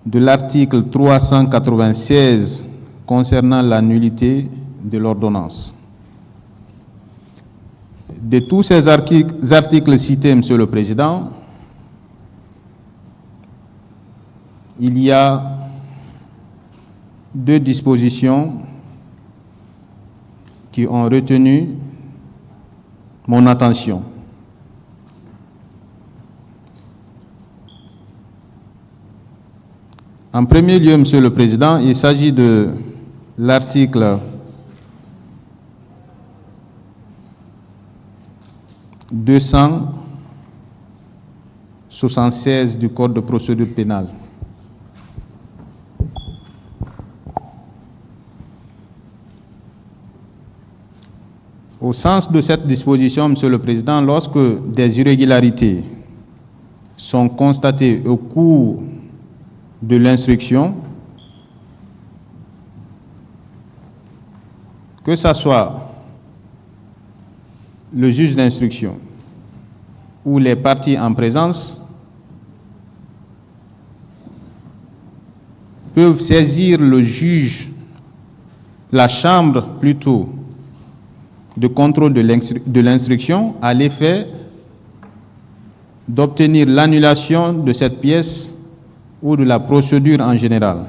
de l'article 396 concernant la nullité de l'ordonnance. De tous ces articles cités, Monsieur le Président, il y a deux dispositions qui ont retenu mon attention. En premier lieu, Monsieur le Président, il s'agit de l'article 276 du Code de procédure pénale. Au sens de cette disposition, Monsieur le Président, lorsque des irrégularités sont constatées au cours de l'instruction, que ce soit le juge d'instruction ou les parties en présence, peuvent saisir le juge, la chambre plutôt, de contrôle de l'instruction à l'effet d'obtenir l'annulation de cette pièce ou de la procédure en général.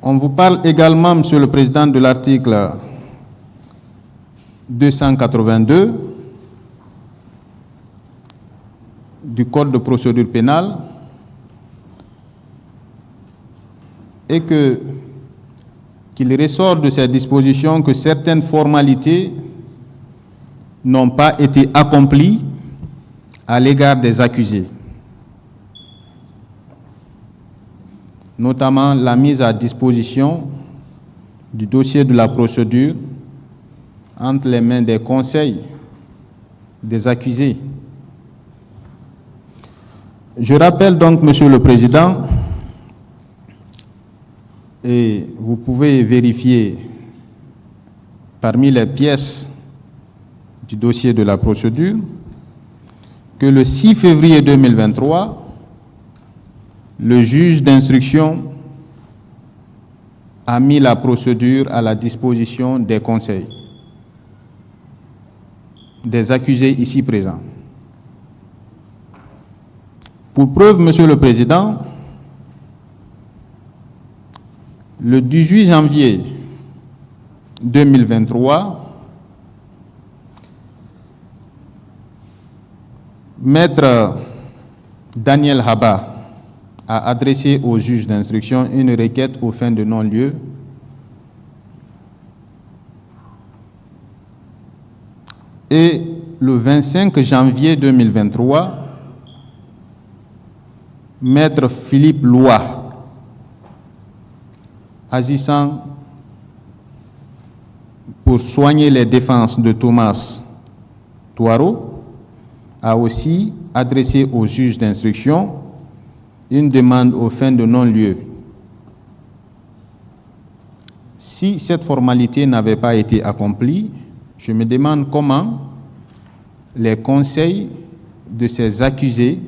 On vous parle également, Monsieur le Président, de l'article 282 du Code de procédure pénale et qu'il ressort de ces dispositions que certaines formalités n'ont pas été accomplies à l'égard des accusés, notamment la mise à disposition du dossier de la procédure entre les mains des conseils des accusés. Je rappelle donc, Monsieur le Président, et vous pouvez vérifier parmi les pièces du dossier de la procédure, que le 6 février 2023, le juge d'instruction a mis la procédure à la disposition des conseils, des accusés ici présents. Pour preuve, Monsieur le Président, le 18 janvier 2023, Maître Daniel Haba a adressé au juge d'instruction une requête aux fins de non-lieu et le 25 janvier 2023, Maître Philippe Loy, agissant pour soigner les défenses de Thomas Touaro, a aussi adressé au juge d'instruction une demande aux fins de non-lieu. Si cette formalité n'avait pas été accomplie, je me demande comment les conseils de ces accusés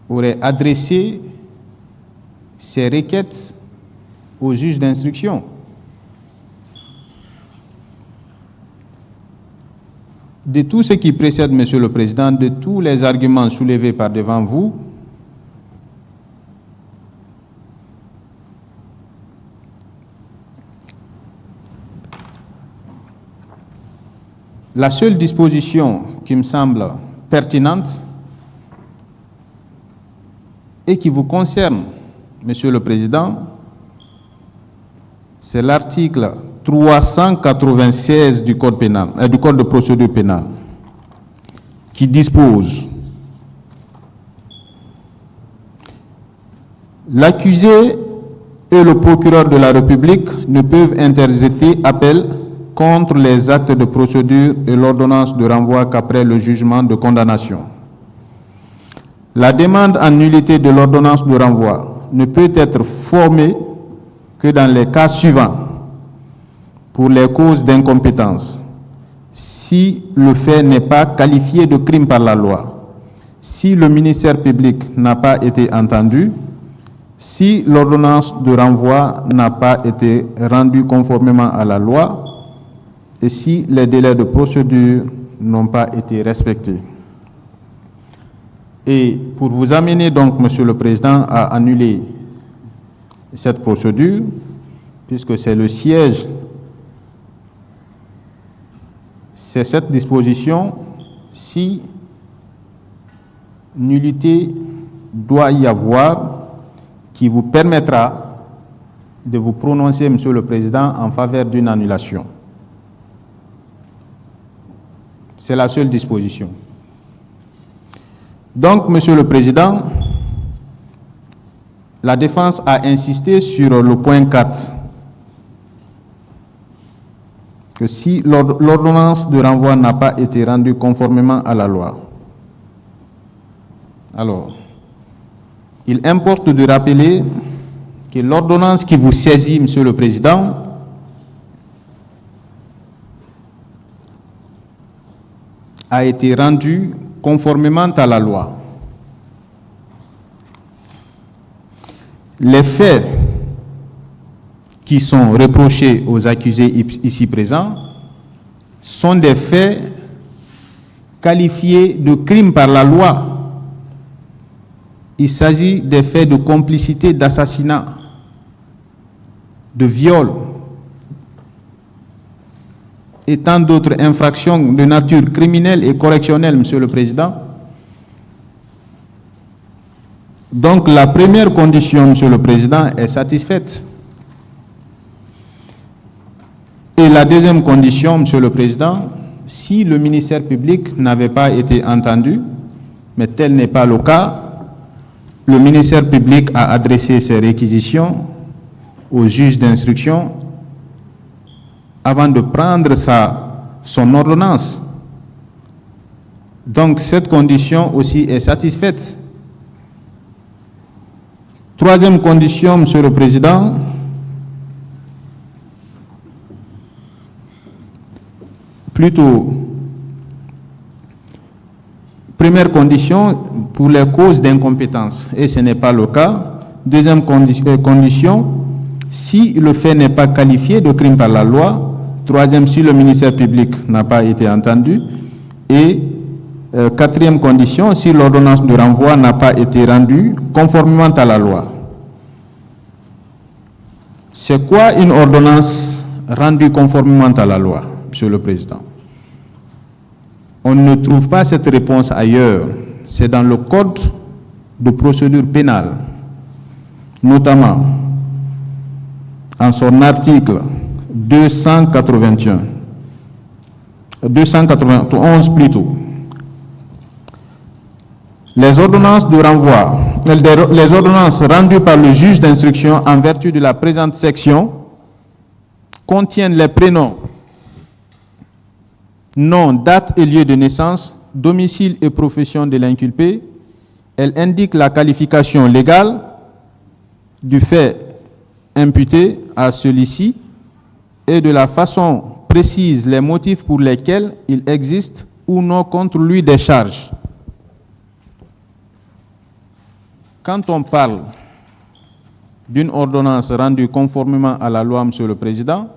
auraient adressé ces requêtes au juge d'instruction. De tout ce qui précède, Monsieur le Président, de tous les arguments soulevés par devant vous, la seule disposition qui me semble pertinente et qui vous concerne, Monsieur le Président, c'est l'article 396 du Code pénal, du Code de procédure pénale, qui dispose: l'accusé et le procureur de la République ne peuvent interjeter appel contre les actes de procédure et l'ordonnance de renvoi qu'après le jugement de condamnation. La demande en nullité de l'ordonnance de renvoi ne peut être formée que dans les cas suivants: pour les causes d'incompétence, si le fait n'est pas qualifié de crime par la loi, si le ministère public n'a pas été entendu, si l'ordonnance de renvoi n'a pas été rendue conformément à la loi et si les délais de procédure n'ont pas été respectés. Et pour vous amener donc, Monsieur le Président, à annuler cette procédure, puisque c'est le siège, c'est cette disposition: si nullité doit y avoir, qui vous permettra de vous prononcer, Monsieur le Président, en faveur d'une annulation. C'est la seule disposition. Donc, Monsieur le Président, la défense a insisté sur le point 4, que si l'ordonnance de renvoi n'a pas été rendue conformément à la loi, alors, il importe de rappeler que l'ordonnance qui vous saisit, Monsieur le Président, a été rendue conformément à la loi. Les faits qui sont reprochés aux accusés ici présents sont des faits qualifiés de crimes par la loi. Il s'agit des faits de complicité, d'assassinat, de viol et tant d'autres infractions de nature criminelle et correctionnelle, Monsieur le Président. Donc la première condition, Monsieur le Président, est satisfaite. Et la deuxième condition, Monsieur le Président, si le ministère public n'avait pas été entendu, mais tel n'est pas le cas, le ministère public a adressé ses réquisitions au juge d'instruction avant de prendre son ordonnance. Donc cette condition aussi est satisfaite. Troisième condition, Monsieur le Président, plutôt, première condition, pour les causes d'incompétence, et ce n'est pas le cas. Deuxième condition, si le fait n'est pas qualifié de crime par la loi. Troisième, si le ministère public n'a pas été entendu. Et quatrième condition, si l'ordonnance de renvoi n'a pas été rendue conformément à la loi. C'est quoi une ordonnance rendue conformément à la loi, Monsieur le Président? On ne trouve pas cette réponse ailleurs. C'est dans le Code de procédure pénale, notamment en son article 291 plutôt. Les ordonnances de renvoi, les ordonnances rendues par le juge d'instruction en vertu de la présente section contiennent les prénoms, nom, date et lieu de naissance, domicile et profession de l'inculpé. Elle indique la qualification légale du fait imputé à celui-ci et de la façon précise les motifs pour lesquels il existe ou non contre lui des charges. Quand on parle d'une ordonnance rendue conformément à la loi, Monsieur le Président,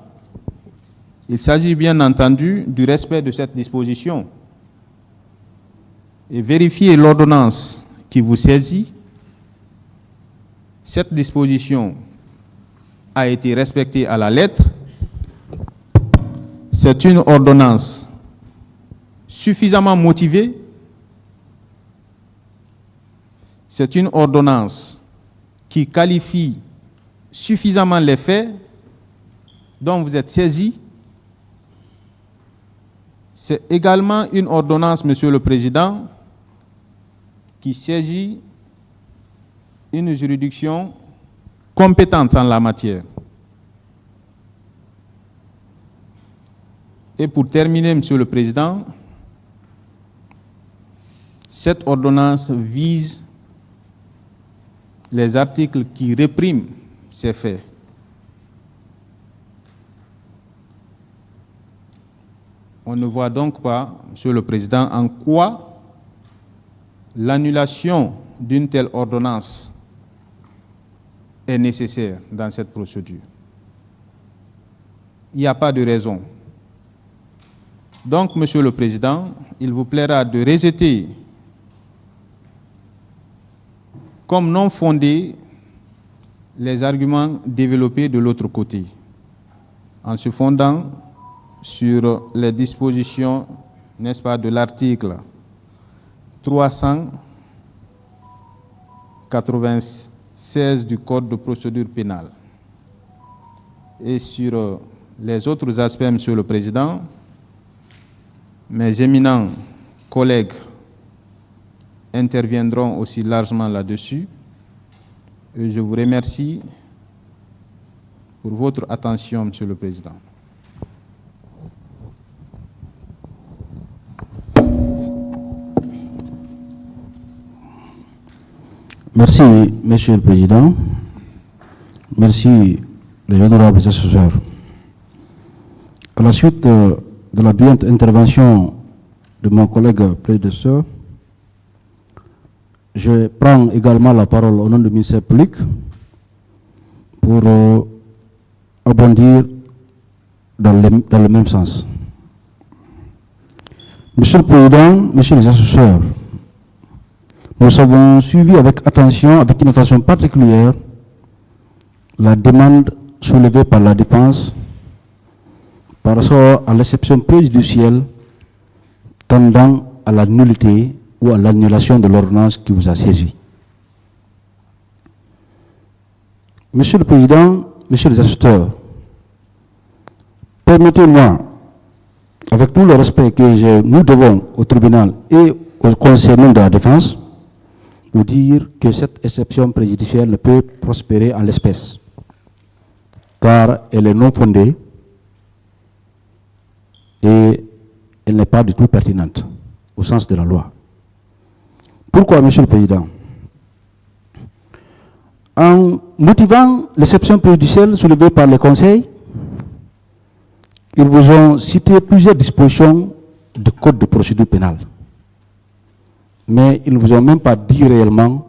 il s'agit bien entendu du respect de cette disposition. Et vérifier l'ordonnance qui vous saisit, cette disposition a été respectée à la lettre. C'est une ordonnance suffisamment motivée. C'est une ordonnance qui qualifie suffisamment les faits dont vous êtes saisi. C'est également une ordonnance, Monsieur le Président, qui saisit une juridiction compétente en la matière. Et pour terminer, Monsieur le Président, cette ordonnance vise les articles qui répriment ces faits. On ne voit donc pas, Monsieur le Président, en quoi l'annulation d'une telle ordonnance est nécessaire dans cette procédure. Il n'y a pas de raison. Donc, Monsieur le Président, il vous plaira de rejeter comme non fondés les arguments développés de l'autre côté, en se fondant sur les dispositions, n'est-ce pas, de l'article 396 du Code de procédure pénale. Et sur les autres aspects, Monsieur le Président, mes éminents collègues interviendront aussi largement là-dessus. Et je vous remercie pour votre attention, Monsieur le Président. Merci, Monsieur le Président. Merci, les honorables assesseurs. À la suite de la brillante intervention de mon collègue prédécesseur, je prends également la parole au nom du ministère public pour abondir dans le même sens. Monsieur le Président, Messieurs les assesseurs, nous avons suivi avec une attention particulière, la demande soulevée par la défense par rapport à l'exception préjudicielle tendant à la nullité ou à l'annulation de l'ordonnance qui vous a saisi. Monsieur le Président, Messieurs les assesseurs, permettez-moi, avec tout le respect que nous devons au tribunal et aux concernés de la défense, vous dire que cette exception préjudicielle ne peut prospérer en l'espèce, car elle est non fondée et elle n'est pas du tout pertinente au sens de la loi. Pourquoi, Monsieur le Président? En motivant l'exception préjudicielle soulevée par le Conseil, ils vous ont cité plusieurs dispositions du Code de procédure pénale. Mais ils ne vous ont même pas dit réellement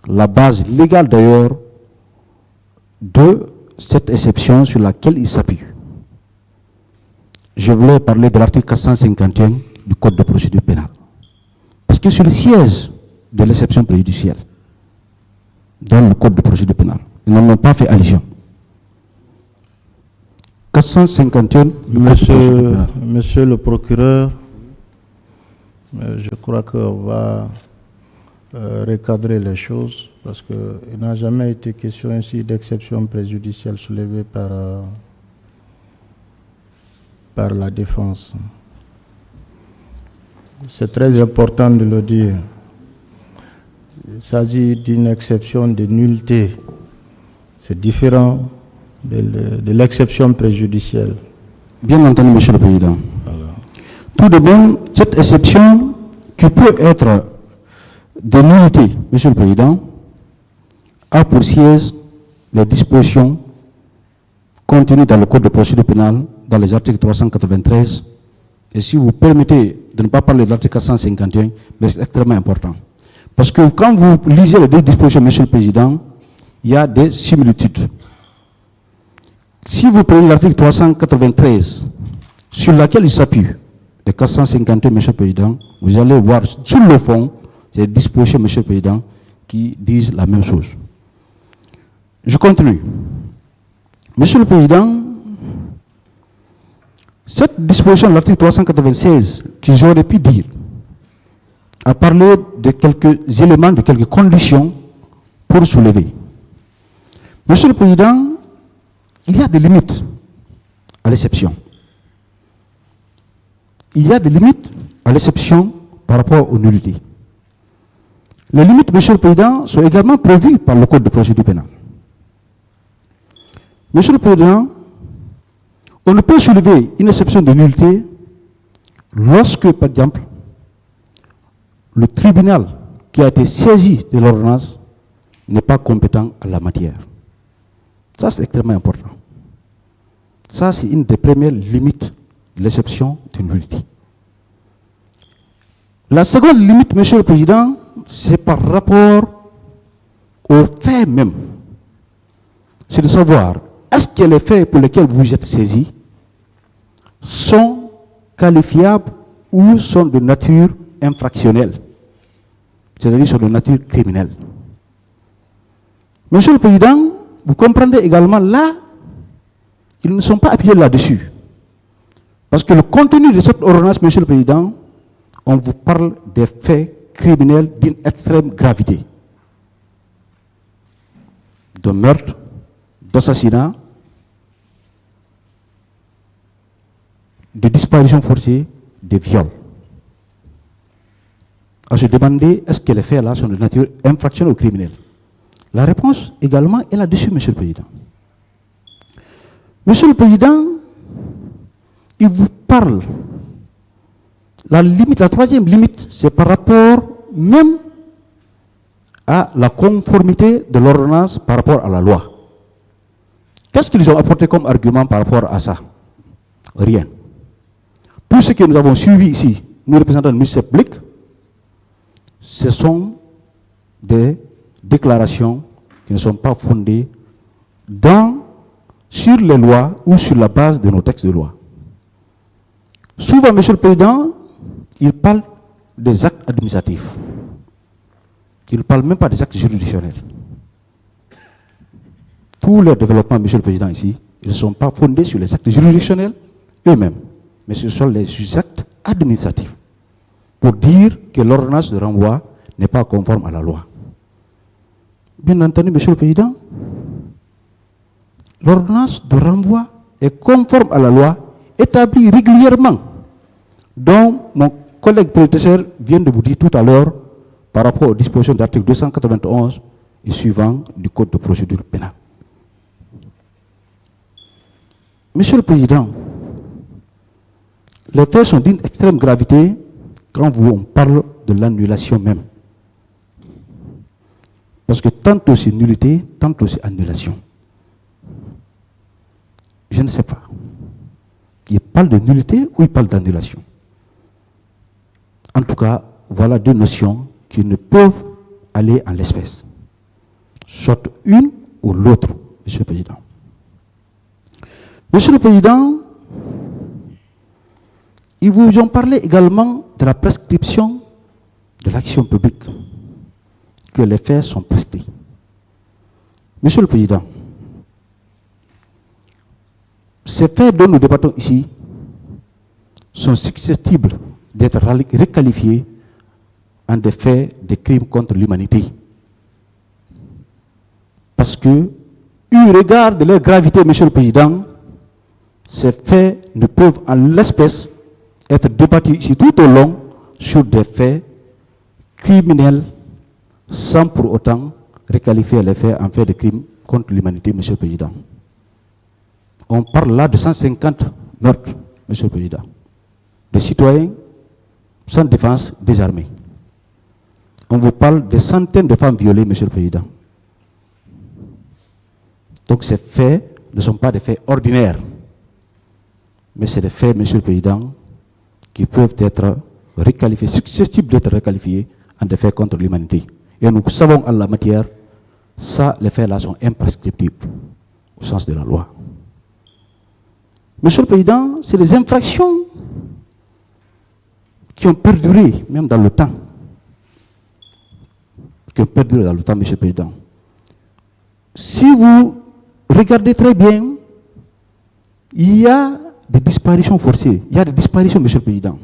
la base légale d'ailleurs de cette exception sur laquelle ils s'appuient. Je voulais parler de l'article 451 du Code de procédure pénale. Parce que c'est le siège de l'exception préjudicielle dans le Code de procédure pénale. Ils n'en ont pas fait allusion. 451 Monsieur le procureur, je crois qu'on va recadrer les choses parce qu'il n'a jamais été question ici d'exception préjudicielle soulevée par la défense. C'est très important de le dire. Il s'agit d'une exception de nullité. C'est différent de l'exception préjudicielle. Bien entendu, Monsieur le Président. Voilà. Tout de même, cette exception qui peut être de nullité, Monsieur le Président, a pour siège les dispositions contenues dans le Code de procédure pénale, dans les articles 393. Et si vous permettez de ne pas parler de l'article 451, mais c'est extrêmement important. Parce que quand vous lisez les deux dispositions, Monsieur le Président, il y a des similitudes. Si vous prenez l'article 393, sur laquelle il s'appuie, le 451, Monsieur le Président, vous allez voir sur le fond, ces dispositions, Monsieur le Président, qui disent la même chose. Je continue. Monsieur le Président, Cette disposition de l'article 396, que j'aurais pu dire, a parlé de quelques éléments, de quelques conditions pour soulever. Monsieur le Président, il y a des limites à l'exception. Il y a des limites à l'exception par rapport aux nullités. Les limites, Monsieur le Président, sont également prévues par le Code de procédure pénale. Monsieur le Président, on ne peut soulever une exception de nullité lorsque, par exemple, le tribunal qui a été saisi de l'ordonnance n'est pas compétent en la matière. Ça, c'est extrêmement important. Ça, c'est une des premières limites de l'exception de nullité. La seconde limite, Monsieur le Président, c'est par rapport aux faits même. C'est de savoir, est-ce que les faits pour lesquels vous êtes saisi sont qualifiables ou sont de nature infractionnelle, c'est-à-dire sont de nature criminelle. Monsieur le Président, vous comprendrez également là, ils ne sont pas appuyés là-dessus. Parce que le contenu de cette ordonnance, Monsieur le Président, on vous parle des faits criminels d'une extrême gravité. De meurtre, d'assassinat, de disparition forcée, de viol. À se demander, est-ce que les faits là sont de nature infractionnelle ou criminelle? La réponse également est là-dessus, Monsieur le Président. Monsieur le Président, il vous parle. La limite, la troisième limite, c'est par rapport même à la conformité de l'ordonnance par rapport à la loi. Qu'est-ce qu'ils ont apporté comme argument par rapport à ça? Rien. Tout ce que nous avons suivi ici, nous représentants du ministère public, ce sont des déclarations qui ne sont pas fondées sur les lois ou sur la base de nos textes de loi. Souvent, Monsieur le Président, il parle des actes administratifs. Il ne parle même pas des actes juridictionnels. Tous les développements, Monsieur le Président, ici, ils ne sont pas fondés sur les actes juridictionnels eux-mêmes, mais ce sont les actes administratifs pour dire que l'ordonnance de renvoi n'est pas conforme à la loi. Bien entendu, Monsieur le Président, l'ordonnance de renvoi est conforme à la loi établie régulièrement, dont mon collègue prédécesseur vient de vous dire tout à l'heure par rapport aux dispositions de l'article 291 et suivant du Code de procédure pénale. Monsieur le Président, les faits sont d'une extrême gravité quand on parle de l'annulation même. Parce que tantôt c'est nullité, tantôt c'est annulation. Je ne sais pas. Il parle de nullité ou il parle d'annulation. En tout cas, voilà deux notions qui ne peuvent aller en l'espèce. Soit une ou l'autre, Monsieur le Président. Monsieur le Président, ils vous ont parlé également de la prescription de l'action publique, que les faits sont prescrits. Monsieur le Président, ces faits dont nous débattons ici sont susceptibles d'être requalifiés en des faits de crimes contre l'humanité. Parce que, eu regard de leur gravité, Monsieur le Président, ces faits ne peuvent en l'espèce être débattus ici tout au long sur des faits criminels sans pour autant requalifier les faits en fait de crimes contre l'humanité, Monsieur le Président. On parle là de 150 meurtres, Monsieur le Président, de citoyens sans défense désarmés. On vous parle de centaines de femmes violées, Monsieur le Président. Donc ces faits ne sont pas des faits ordinaires, mais c'est des faits, Monsieur le Président, qui peuvent être requalifiés, susceptibles d'être requalifiés en des faits contre l'humanité. Et nous savons en la matière, ça, les faits-là sont imprescriptibles au sens de la loi. Monsieur le Président, c'est des infractions qui ont perduré, même dans le temps. Qui ont perduré dans le temps, Monsieur le Président. Si vous regardez très bien, il y a des disparitions forcées. Il y a des disparitions, Monsieur le Président.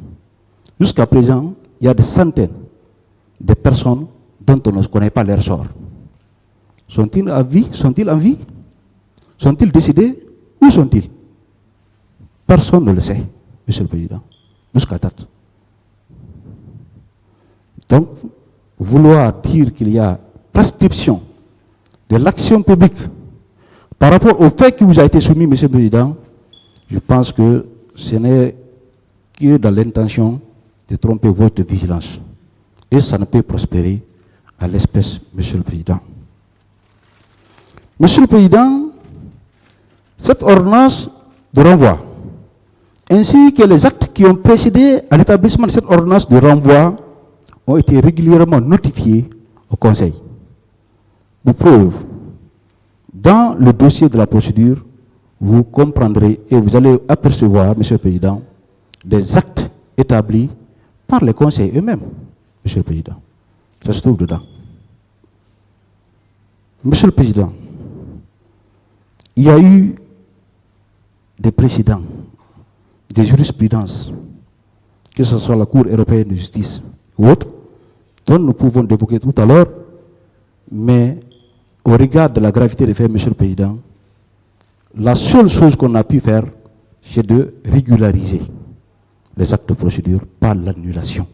Jusqu'à présent, il y a des centaines de personnes dont on ne connaît pas leur sort. Sont-ils en vie? Sont-ils en vie? Sont-ils décédés? Où sont-ils? Personne ne le sait, Monsieur le Président, jusqu'à date. Donc, vouloir dire qu'il y a prescription de l'action publique par rapport au fait qui vous a été soumis, Monsieur le Président, je pense que ce n'est que dans l'intention de tromper votre vigilance. Et ça ne peut prospérer à l'espèce, Monsieur le Président. Monsieur le Président, cette ordonnance de renvoi, ainsi que les actes qui ont précédé à l'établissement de cette ordonnance de renvoi, ont été régulièrement notifiés au Conseil. Pour preuve, dans le dossier de la procédure, vous comprendrez et vous allez apercevoir, Monsieur le Président, des actes établis par les conseils eux-mêmes, Monsieur le Président. Ça se trouve dedans. Monsieur le Président, il y a eu des précédents, des jurisprudences, que ce soit la Cour européenne de justice ou autre, dont nous pouvons évoquer tout à l'heure, mais au regard de la gravité des faits, Monsieur le Président, la seule chose qu'on a pu faire, c'est de régulariser les actes de procédure par l'annulation.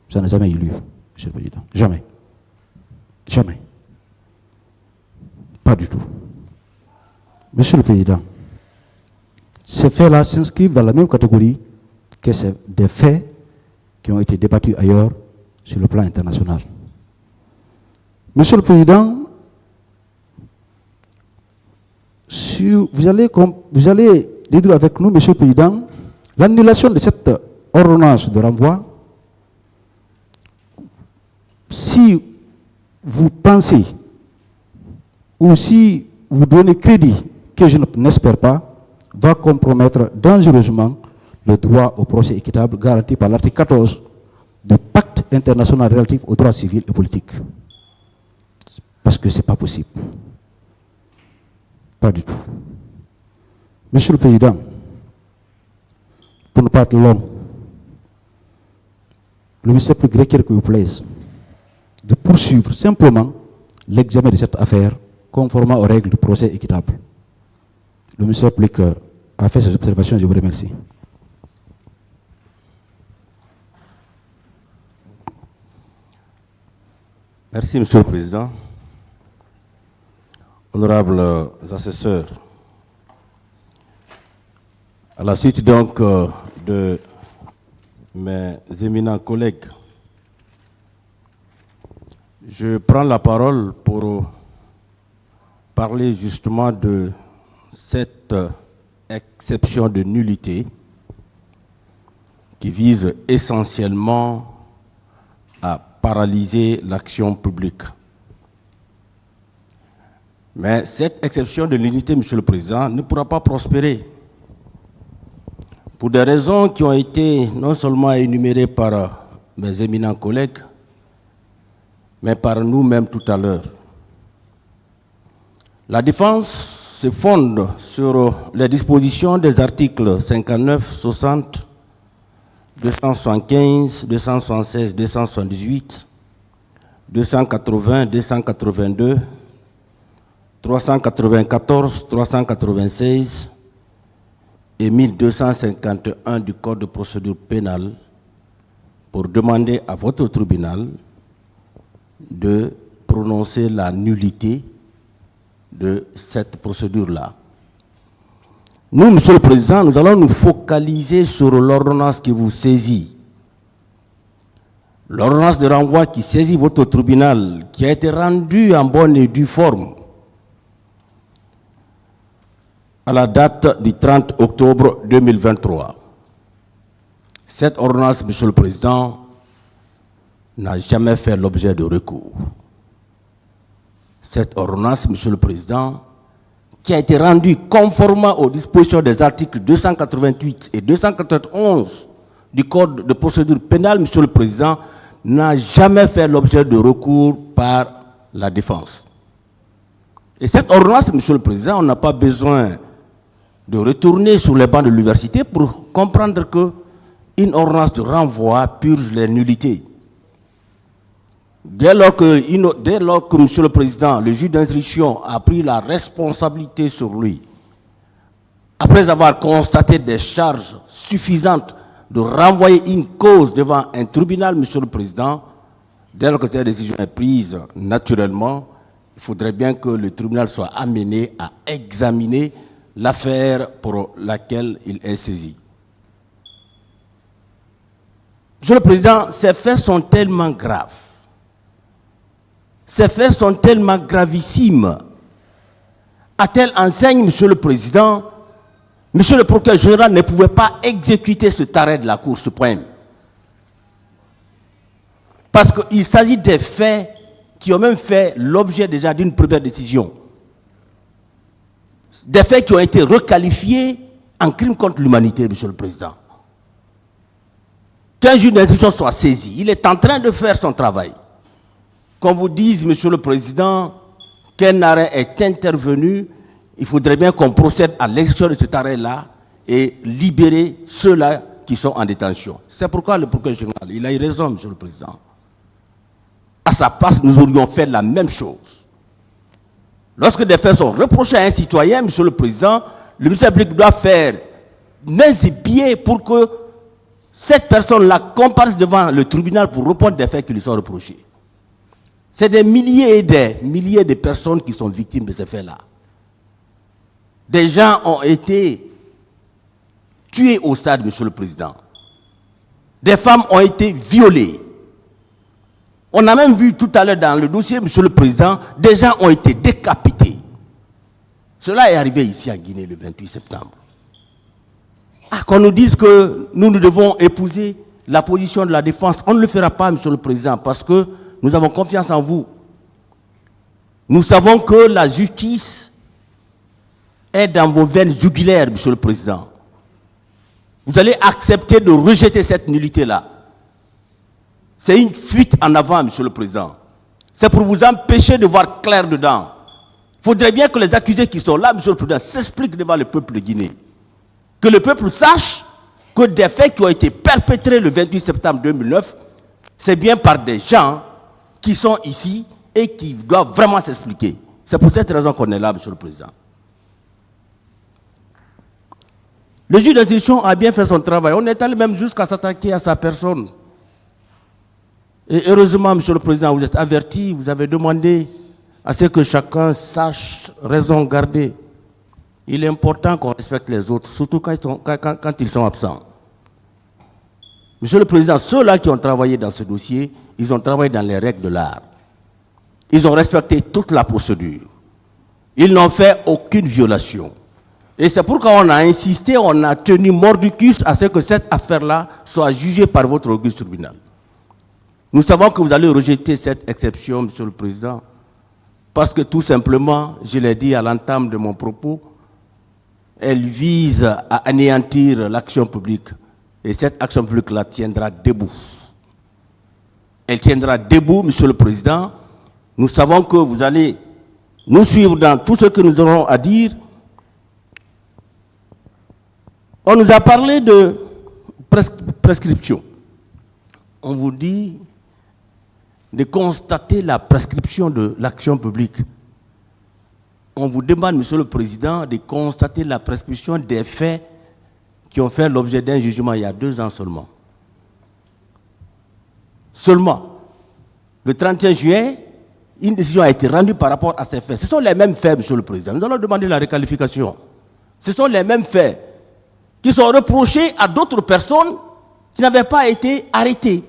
Ça n'a jamais eu lieu, Monsieur le Président. Jamais. Jamais. Pas du tout. Monsieur le Président, ces faits-là s'inscrivent dans la même catégorie que des faits qui ont été débattus ailleurs sur le plan international. Monsieur le Président, vous allez déduire avec nous, Monsieur le Président, l'annulation de cette ordonnance de renvoi. Si vous pensez, ou si vous donnez crédit, que je n'espère pas, va compromettre dangereusement le droit au procès équitable garanti par l'article 14 du pacte international relatif aux droits civils et politiques. Parce que ce n'est pas possible. Pas du tout. Monsieur le Président, pour ne pas être long, le ministère peut requérir que vous plaise de poursuivre simplement l'examen de cette affaire conformément aux règles du procès équitable. Le ministère public a fait ses observations, je vous remercie. Merci, Monsieur le Président. Honorables assesseurs, à la suite donc de mes éminents collègues, je prends la parole pour parler justement de cette exception de nullité qui vise essentiellement à paralyser l'action publique. Mais cette exception de nullité, Monsieur le Président, ne pourra pas prospérer pour des raisons qui ont été non seulement énumérées par mes éminents collègues, mais par nous-mêmes tout à l'heure. La défense se fonde sur les dispositions des articles 59, 60, 275, 276, 278, 280, 282, 394, 396 et 1251 du Code de procédure pénale pour demander à votre tribunal de prononcer la nullité de cette procédure-là. Nous, Monsieur le Président, nous allons nous focaliser sur l'ordonnance qui vous saisit. L'ordonnance de renvoi qui saisit votre tribunal, qui a été rendue en bonne et due forme à la date du 30 octobre 2023. Cette ordonnance, Monsieur le Président, n'a jamais fait l'objet de recours. Cette ordonnance, Monsieur le Président, qui a été rendue conformément aux dispositions des articles 288 et 291 du Code de procédure pénale, Monsieur le Président, n'a jamais fait l'objet de recours par la défense. Et cette ordonnance, Monsieur le Président, on n'a pas besoin de retourner sur les bancs de l'université pour comprendre qu'une ordonnance de renvoi purge les nullités. Dès lors que, Monsieur le Président, le juge d'instruction a pris la responsabilité sur lui, après avoir constaté des charges suffisantes de renvoyer une cause devant un tribunal, Monsieur le Président, dès lors que cette décision est prise, naturellement, il faudrait bien que le tribunal soit amené à examiner l'affaire pour laquelle il est saisi. Monsieur le Président, ces faits sont tellement graves. Ces faits sont tellement gravissimes. À telle enseigne, Monsieur le Président, Monsieur le procureur général ne pouvait pas exécuter cet arrêt de la Cour suprême. Parce qu'il s'agit des faits qui ont même fait l'objet déjà d'une première décision. Des faits qui ont été requalifiés en crime contre l'humanité, Monsieur le Président. Qu'un juge d'instruction soit saisi, il est en train de faire son travail. Qu'on vous dise, Monsieur le Président, qu'un arrêt est intervenu, il faudrait bien qu'on procède à l'exécution de cet arrêt-là et libérer ceux-là qui sont en détention. C'est pourquoi le procureur général, il a eu raison, Monsieur le Président. À sa place, nous aurions fait la même chose. Lorsque des faits sont reprochés à un citoyen, Monsieur le Président, le ministère public doit faire mains et pieds pour que cette personne-là comparaisse devant le tribunal pour répondre des faits qui lui sont reprochés. C'est des milliers et des milliers de personnes qui sont victimes de ces faits-là. Des gens ont été tués au stade, Monsieur le Président. Des femmes ont été violées. On a même vu tout à l'heure dans le dossier, Monsieur le Président, des gens ont été décapités. Cela est arrivé ici en Guinée le 28 septembre. Qu'on nous dise que nous devons épouser la position de la défense, on ne le fera pas, Monsieur le Président, parce que nous avons confiance en vous. Nous savons que la justice est dans vos veines jugulaires, Monsieur le Président. Vous allez accepter de rejeter cette nullité-là. C'est une fuite en avant, Monsieur le Président. C'est pour vous empêcher de voir clair dedans. Il faudrait bien que les accusés qui sont là, Monsieur le Président, s'expliquent devant le peuple de Guinée. Que le peuple sache que des faits qui ont été perpétrés le 28 septembre 2009, c'est bien par des gens qui sont ici et qui doivent vraiment s'expliquer. C'est pour cette raison qu'on est là, Monsieur le Président. Le juge d'instruction a bien fait son travail. On est allé même jusqu'à s'attaquer à sa personne. Et heureusement, Monsieur le Président, vous êtes averti, vous avez demandé à ce que chacun sache raison garder. Il est important qu'on respecte les autres, surtout quand ils sont absents. Monsieur le Président, ceux-là qui ont travaillé dans ce dossier, ils ont travaillé dans les règles de l'art. Ils ont respecté toute la procédure. Ils n'ont fait aucune violation. Et c'est pourquoi on a insisté, on a tenu mordicus à ce que cette affaire-là soit jugée par votre auguste tribunal. Nous savons que vous allez rejeter cette exception, Monsieur le Président, parce que tout simplement, je l'ai dit à l'entame de mon propos, elle vise à anéantir l'action publique. Et cette action publique-là tiendra debout. Elle tiendra debout, Monsieur le Président. Nous savons que vous allez nous suivre dans tout ce que nous aurons à dire. On nous a parlé de prescription. On vous dit de constater la prescription de l'action publique. On vous demande, Monsieur le Président, de constater la prescription des faits qui ont fait l'objet d'un jugement il y a 2 ans seulement. Seulement, le 31 juillet, une décision a été rendue par rapport à ces faits. Ce sont les mêmes faits, Monsieur le Président. Nous allons demander la requalification. Ce sont les mêmes faits qui sont reprochés à d'autres personnes qui n'avaient pas été arrêtées.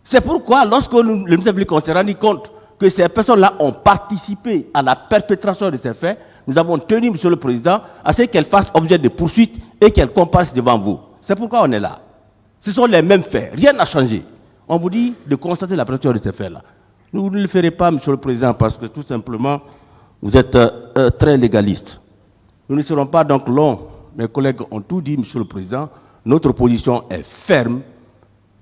C'est pourquoi, lorsque le ministère public s'est rendu compte que ces personnes-là ont participé à la perpétration de ces faits, nous avons tenu, Monsieur le Président, à ce qu'elles fassent objet de poursuites et qu'elles comparaissent devant vous. C'est pourquoi on est là. Ce sont les mêmes faits, rien n'a changé. On vous dit de constater la prescription de ces faits-là. Vous ne le ferez pas, Monsieur le Président, parce que tout simplement, vous êtes très légaliste. Nous ne serons pas donc longs. Mes collègues ont tout dit, Monsieur le Président. Notre position est ferme.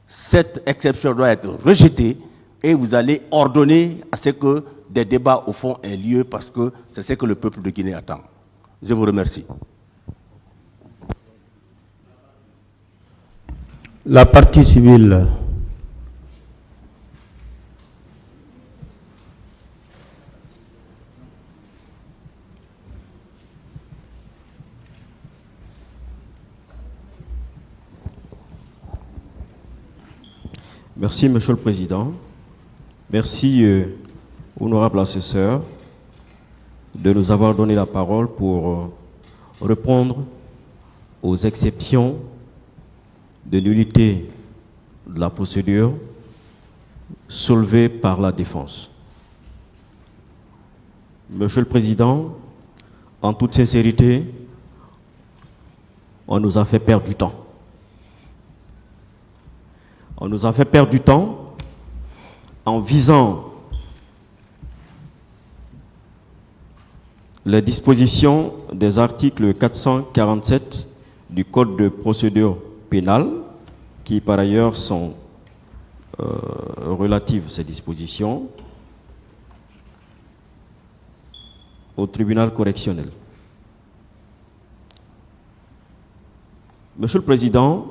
Cette exception doit être rejetée et vous allez ordonner à ce que des débats au fond aient lieu parce que c'est ce que le peuple de Guinée attend. Je vous remercie. La partie civile. Merci, Monsieur le Président. Merci, honorable assesseur, de nous avoir donné la parole pour répondre aux exceptions de nullité de la procédure soulevée par la défense. Monsieur le Président, en toute sincérité, on nous a fait perdre du temps. On nous a fait perdre du temps en visant les dispositions des articles 447 du Code de procédure pénale, qui par ailleurs sont relatives, ces dispositions, au tribunal correctionnel. Monsieur le Président,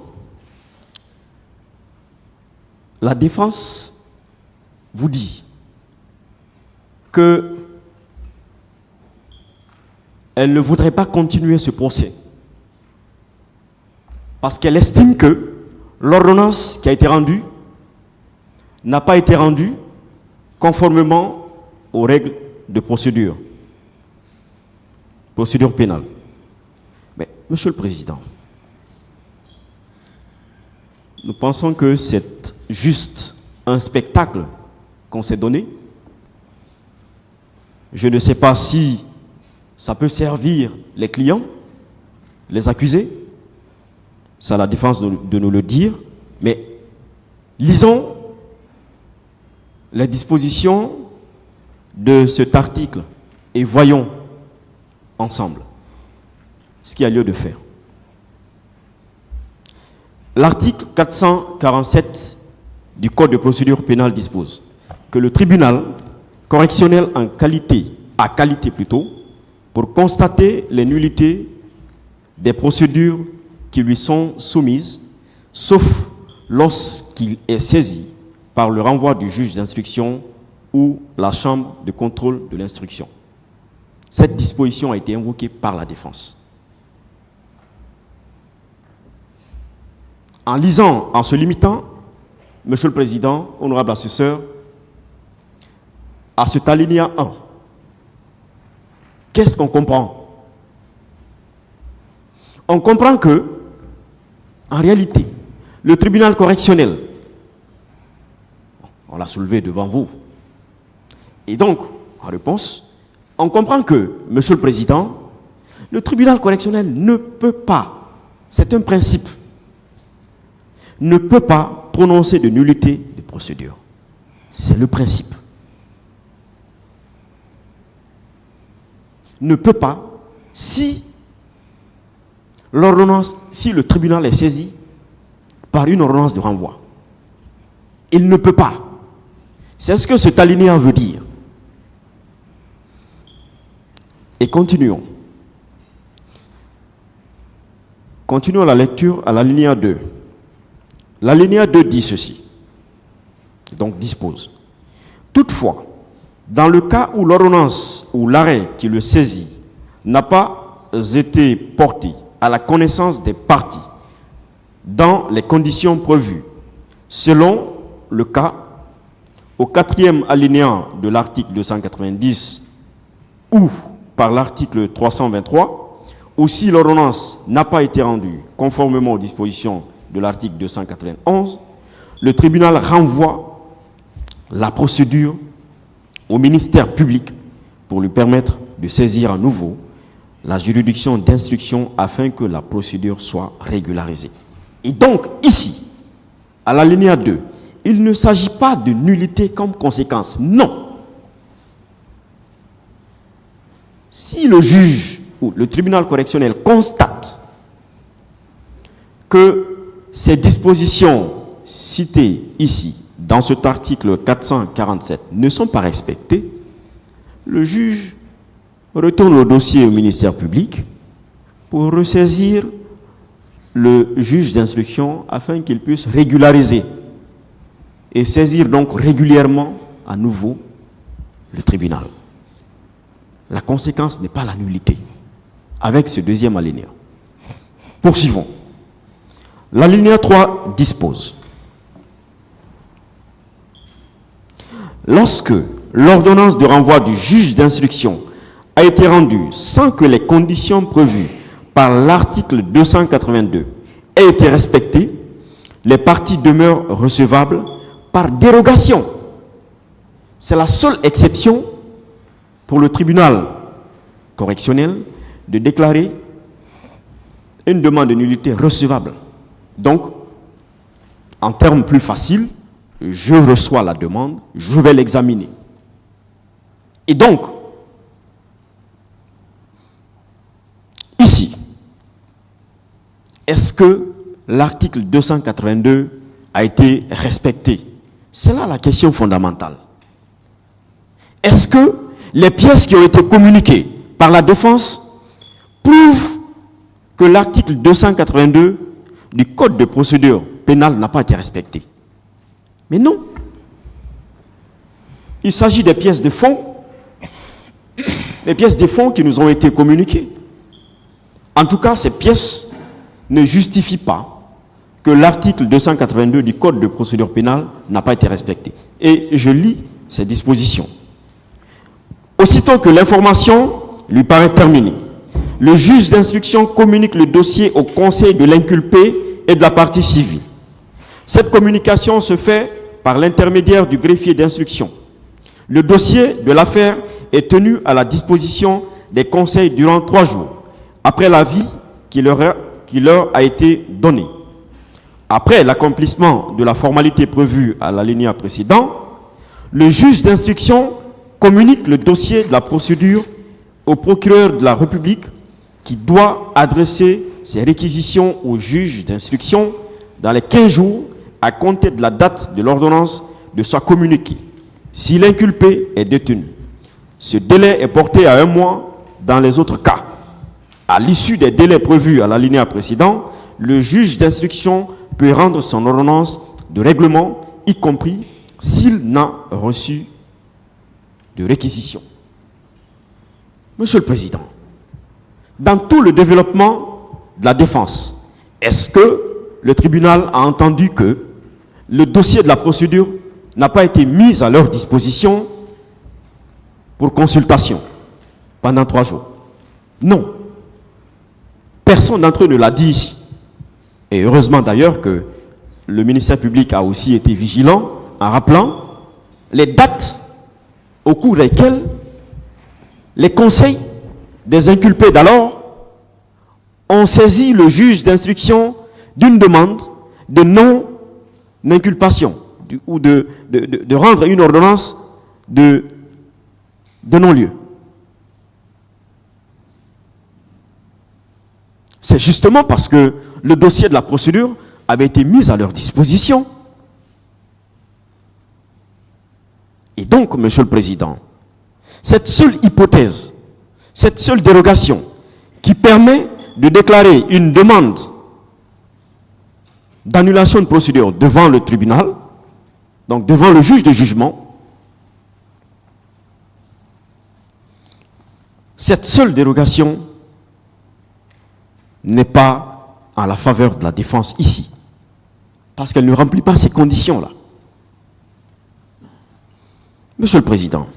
la défense vous dit que elle ne voudrait pas continuer ce procès parce qu'elle estime que l'ordonnance qui a été rendue n'a pas été rendue conformément aux règles de procédure pénale. Mais, Monsieur le Président, nous pensons que c'est juste un spectacle qu'on s'est donné. Je ne sais pas si ça peut servir les clients, les accusés. C'est à la défense de nous le dire. Mais lisons les dispositions de cet article et voyons ensemble ce qu'il y a lieu de faire. L'article 447 du Code de procédure pénale dispose que le tribunal correctionnel à qualité pour constater les nullités des procédures qui lui sont soumises, sauf lorsqu'il est saisi par le renvoi du juge d'instruction ou la chambre de contrôle de l'instruction. Cette disposition a été invoquée par la défense. En lisant, en se limitant, Monsieur le Président, honorable assesseur, à cet alinéa 1, qu'est-ce qu'on comprend? On comprend que, en réalité, le tribunal correctionnel, on l'a soulevé devant vous, et donc, en réponse, on comprend que, Monsieur le Président, le tribunal correctionnel ne peut pas, c'est un principe, ne peut pas prononcer de nullité de procédure. C'est le principe. Ne peut pas, si le tribunal est saisi par une ordonnance de renvoi. Il ne peut pas. C'est ce que cet alinéa veut dire. Et continuons. Continuons la lecture à l'alinéa 2. L'alinéa 2 dit ceci, donc dispose. Toutefois, dans le cas où l'ordonnance ou l'arrêt qui le saisit n'a pas été porté à la connaissance des parties dans les conditions prévues, selon le cas, au 4e alinéa de l'article 290 ou par l'article 323, ou si l'ordonnance n'a pas été rendue conformément aux dispositions de l'article 291, le tribunal renvoie la procédure au ministère public pour lui permettre de saisir à nouveau la juridiction d'instruction afin que la procédure soit régularisée. Et donc, ici, à l'alinéa 2, il ne s'agit pas de nullité comme conséquence. Non. Si le juge ou le tribunal correctionnel constate que ces dispositions citées ici, dans cet article 447, ne sont pas respectées, le juge retourne le dossier au ministère public pour ressaisir le juge d'instruction afin qu'il puisse régulariser et saisir donc régulièrement à nouveau le tribunal. La conséquence n'est pas la nullité avec ce deuxième alinéa. Poursuivons. L'alinéa 3 dispose: lorsque l'ordonnance de renvoi du juge d'instruction a été rendue sans que les conditions prévues par l'article 282 aient été respectées, les parties demeurent recevables par dérogation. C'est la seule exception pour le tribunal correctionnel de déclarer une demande de nullité recevable. Donc, en termes plus faciles, je reçois la demande, je vais l'examiner. Et donc, ici, est-ce que l'article 282 a été respecté? C'est là la question fondamentale. Est-ce que les pièces qui ont été communiquées par la défense prouvent que l'article 282 du Code de procédure pénale n'a pas été respecté? Mais non. Il s'agit des pièces de fond, les pièces de fond qui nous ont été communiquées. En tout cas, ces pièces ne justifient pas que l'article 282 du Code de procédure pénale n'a pas été respecté. Et je lis ces dispositions. Aussitôt que l'information lui paraît terminée, le juge d'instruction communique le dossier au conseil de l'inculpé et de la partie civile. Cette communication se fait par l'intermédiaire du greffier d'instruction. Le dossier de l'affaire est tenu à la disposition des conseils durant 3 jours, après l'avis qui leur a été donné. Après l'accomplissement de la formalité prévue à l'alinéa précédent, le juge d'instruction communique le dossier de la procédure au procureur de la République qui doit adresser ses réquisitions au juge d'instruction dans les 15 jours à compter de la date de l'ordonnance de soit communiquée, si l'inculpé est détenu. Ce délai est porté à 1 mois dans les autres cas. À l'issue des délais prévus à l'alinéa précédent, le juge d'instruction peut rendre son ordonnance de règlement, y compris s'il n'a reçu de réquisition. Monsieur le Président, dans tout le développement de la défense, est-ce que le tribunal a entendu que le dossier de la procédure n'a pas été mis à leur disposition pour consultation pendant 3 jours? Non. Personne d'entre eux ne l'a dit ici. Et heureusement d'ailleurs que le ministère public a aussi été vigilant en rappelant les dates au cours desquelles les conseils des inculpés d'alors ont saisi le juge d'instruction d'une demande de non-inculpation ou de rendre une ordonnance de non-lieu. C'est justement parce que le dossier de la procédure avait été mis à leur disposition. Et donc, Monsieur le Président, cette seule hypothèse, cette seule dérogation qui permet de déclarer une demande d'annulation de procédure devant le tribunal, donc devant le juge de jugement, cette seule dérogation n'est pas en la faveur de la défense ici, parce qu'elle ne remplit pas ces conditions-là. Monsieur le Président,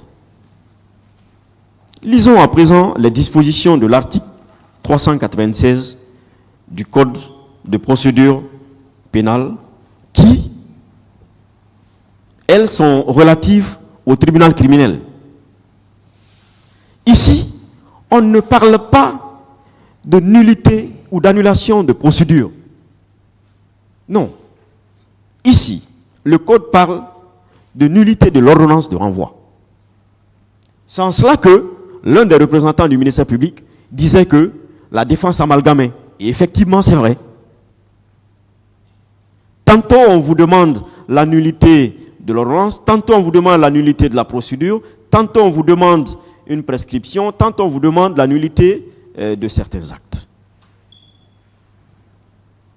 lisons à présent les dispositions de l'article 396 du Code de procédure pénale qui, elles, sont relatives au tribunal criminel. Ici, on ne parle pas de nullité ou d'annulation de procédure. Non. Ici, le Code parle de nullité de l'ordonnance de renvoi. C'est en cela que l'un des représentants du ministère public disait que la défense amalgamait. Et effectivement, c'est vrai. Tantôt on vous demande la nullité de l'ordonnance, tantôt on vous demande la nullité de la procédure, tantôt on vous demande une prescription, tant on vous demande la nullité de certains actes.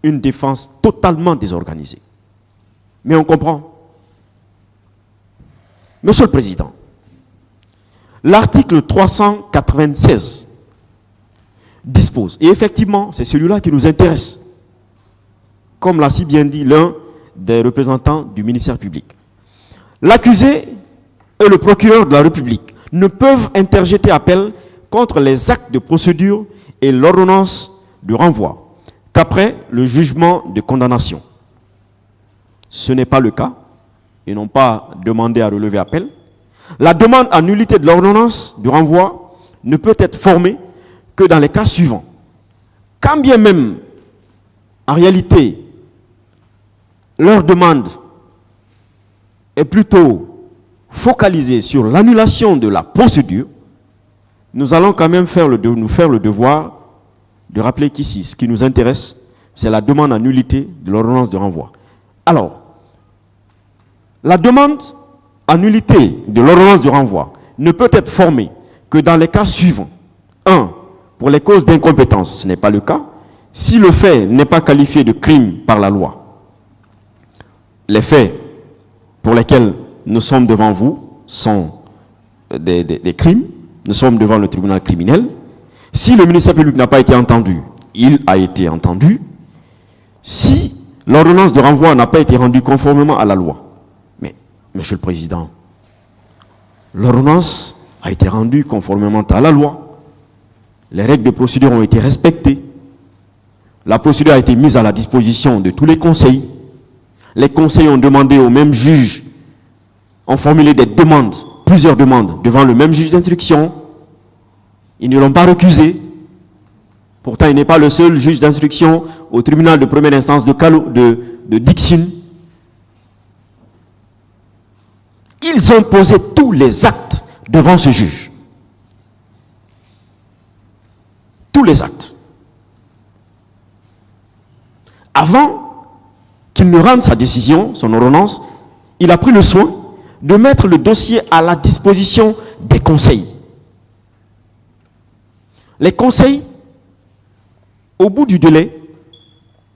Une défense totalement désorganisée. Mais on comprend. Monsieur le Président, l'article 396 dispose, et effectivement, c'est celui-là qui nous intéresse, comme l'a si bien dit l'un des représentants du ministère public. L'accusé et le procureur de la République ne peuvent interjeter appel contre les actes de procédure et l'ordonnance de renvoi qu'après le jugement de condamnation. Ce n'est pas le cas. Ils n'ont pas demandé à relever appel. La demande en nullité de l'ordonnance de renvoi ne peut être formée que dans les cas suivants. Quand bien même, en réalité, leur demande est plutôt focalisée sur l'annulation de la procédure, nous allons quand même nous faire le devoir de rappeler qu'ici, ce qui nous intéresse, c'est la demande en nullité de l'ordonnance de renvoi. Alors, la demande en nullité de l'ordonnance de renvoi ne peut être formée que dans les cas suivants. 1. Pour les causes d'incompétence, ce n'est pas le cas. Si le fait n'est pas qualifié de crime par la loi, les faits pour lesquels nous sommes devant vous sont des crimes, nous sommes devant le tribunal criminel. Si le ministère public n'a pas été entendu, il a été entendu. Si l'ordonnance de renvoi n'a pas été rendue conformément à la loi, mais, Monsieur le Président, l'ordonnance a été rendue conformément à la loi. Les règles de procédure ont été respectées. La procédure a été mise à la disposition de tous les conseils. Les conseils ont demandé au même juge, ont formulé des demandes, plusieurs demandes, devant le même juge d'instruction. Ils ne l'ont pas recusé. Pourtant, il n'est pas le seul juge d'instruction au tribunal de première instance de Dixine. Ils ont posé tous les actes devant ce juge. Tous les actes. Avant qu'il ne rende sa décision, son ordonnance, il a pris le soin de mettre le dossier à la disposition des conseils. Les conseils, au bout du délai,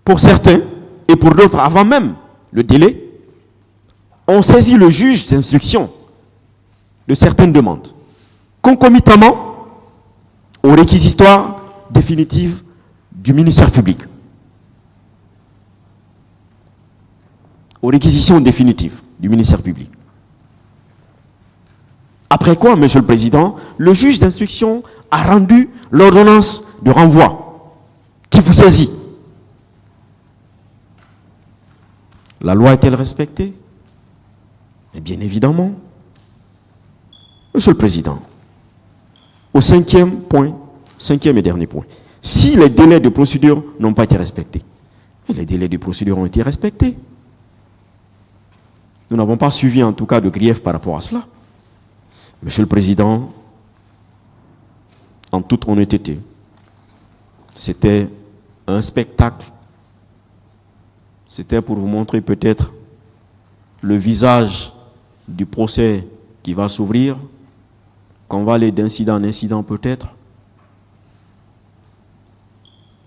pour certains et pour d'autres avant même le délai, ont saisi le juge d'instruction de certaines demandes, concomitamment aux réquisitoires définitives du ministère public. Aux réquisitions définitives du ministère public. Après quoi, Monsieur le Président, le juge d'instruction a rendu l'ordonnance de renvoi qui vous saisit. La loi est-elle respectée? Et bien évidemment. Monsieur le Président, au cinquième et dernier point, si les délais de procédure n'ont pas été respectés, les délais de procédure ont été respectés. Nous n'avons pas suivi en tout cas de grief par rapport à cela. Monsieur le Président, en toute honnêteté, c'était un spectacle. C'était pour vous montrer peut-être le visage du procès qui va s'ouvrir, qu'on va aller d'incident en incident peut-être.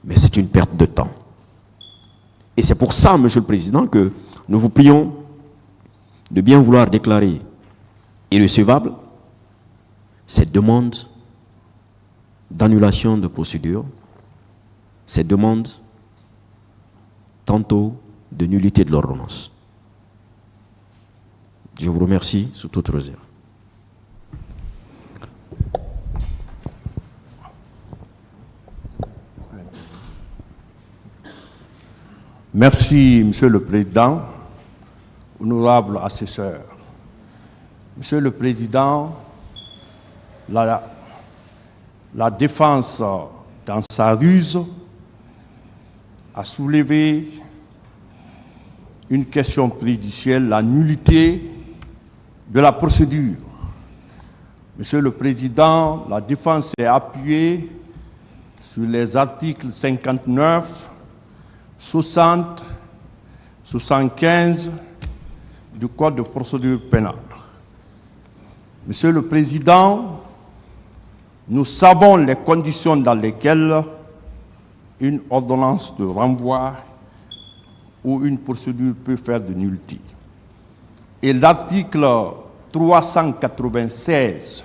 Mais c'est une perte de temps. Et c'est pour ça, Monsieur le Président, que nous vous prions de bien vouloir déclarer irrecevable cette demande d'annulation de procédure, cette demande tantôt de nullité de l'ordonnance. Je vous remercie sous toute réserve. Merci, Monsieur le Président, honorable assesseur. Monsieur le Président, la défense, dans sa ruse, a soulevé une question préjudicielle, la nullité de la procédure. Monsieur le Président, la défense est appuyée sur les articles 59, 60, 75 du Code de procédure pénale. Monsieur le Président, Nous savons les conditions dans lesquelles une ordonnance de renvoi ou une procédure peut faire de nullité. Et l'article 396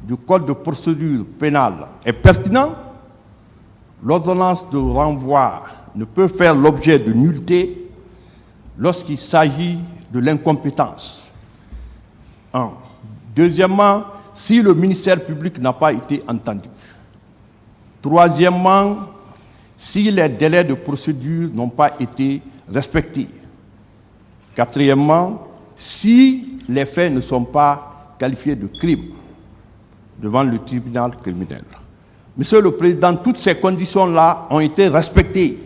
du Code de procédure pénale est pertinent. L'ordonnance de renvoi ne peut faire l'objet de nullité lorsqu'il s'agit de l'incompétence. Deuxièmement, si le ministère public n'a pas été entendu. Troisièmement, si les délais de procédure n'ont pas été respectés. Quatrièmement, si les faits ne sont pas qualifiés de crime devant le tribunal criminel. Monsieur le Président, toutes ces conditions-là ont été respectées.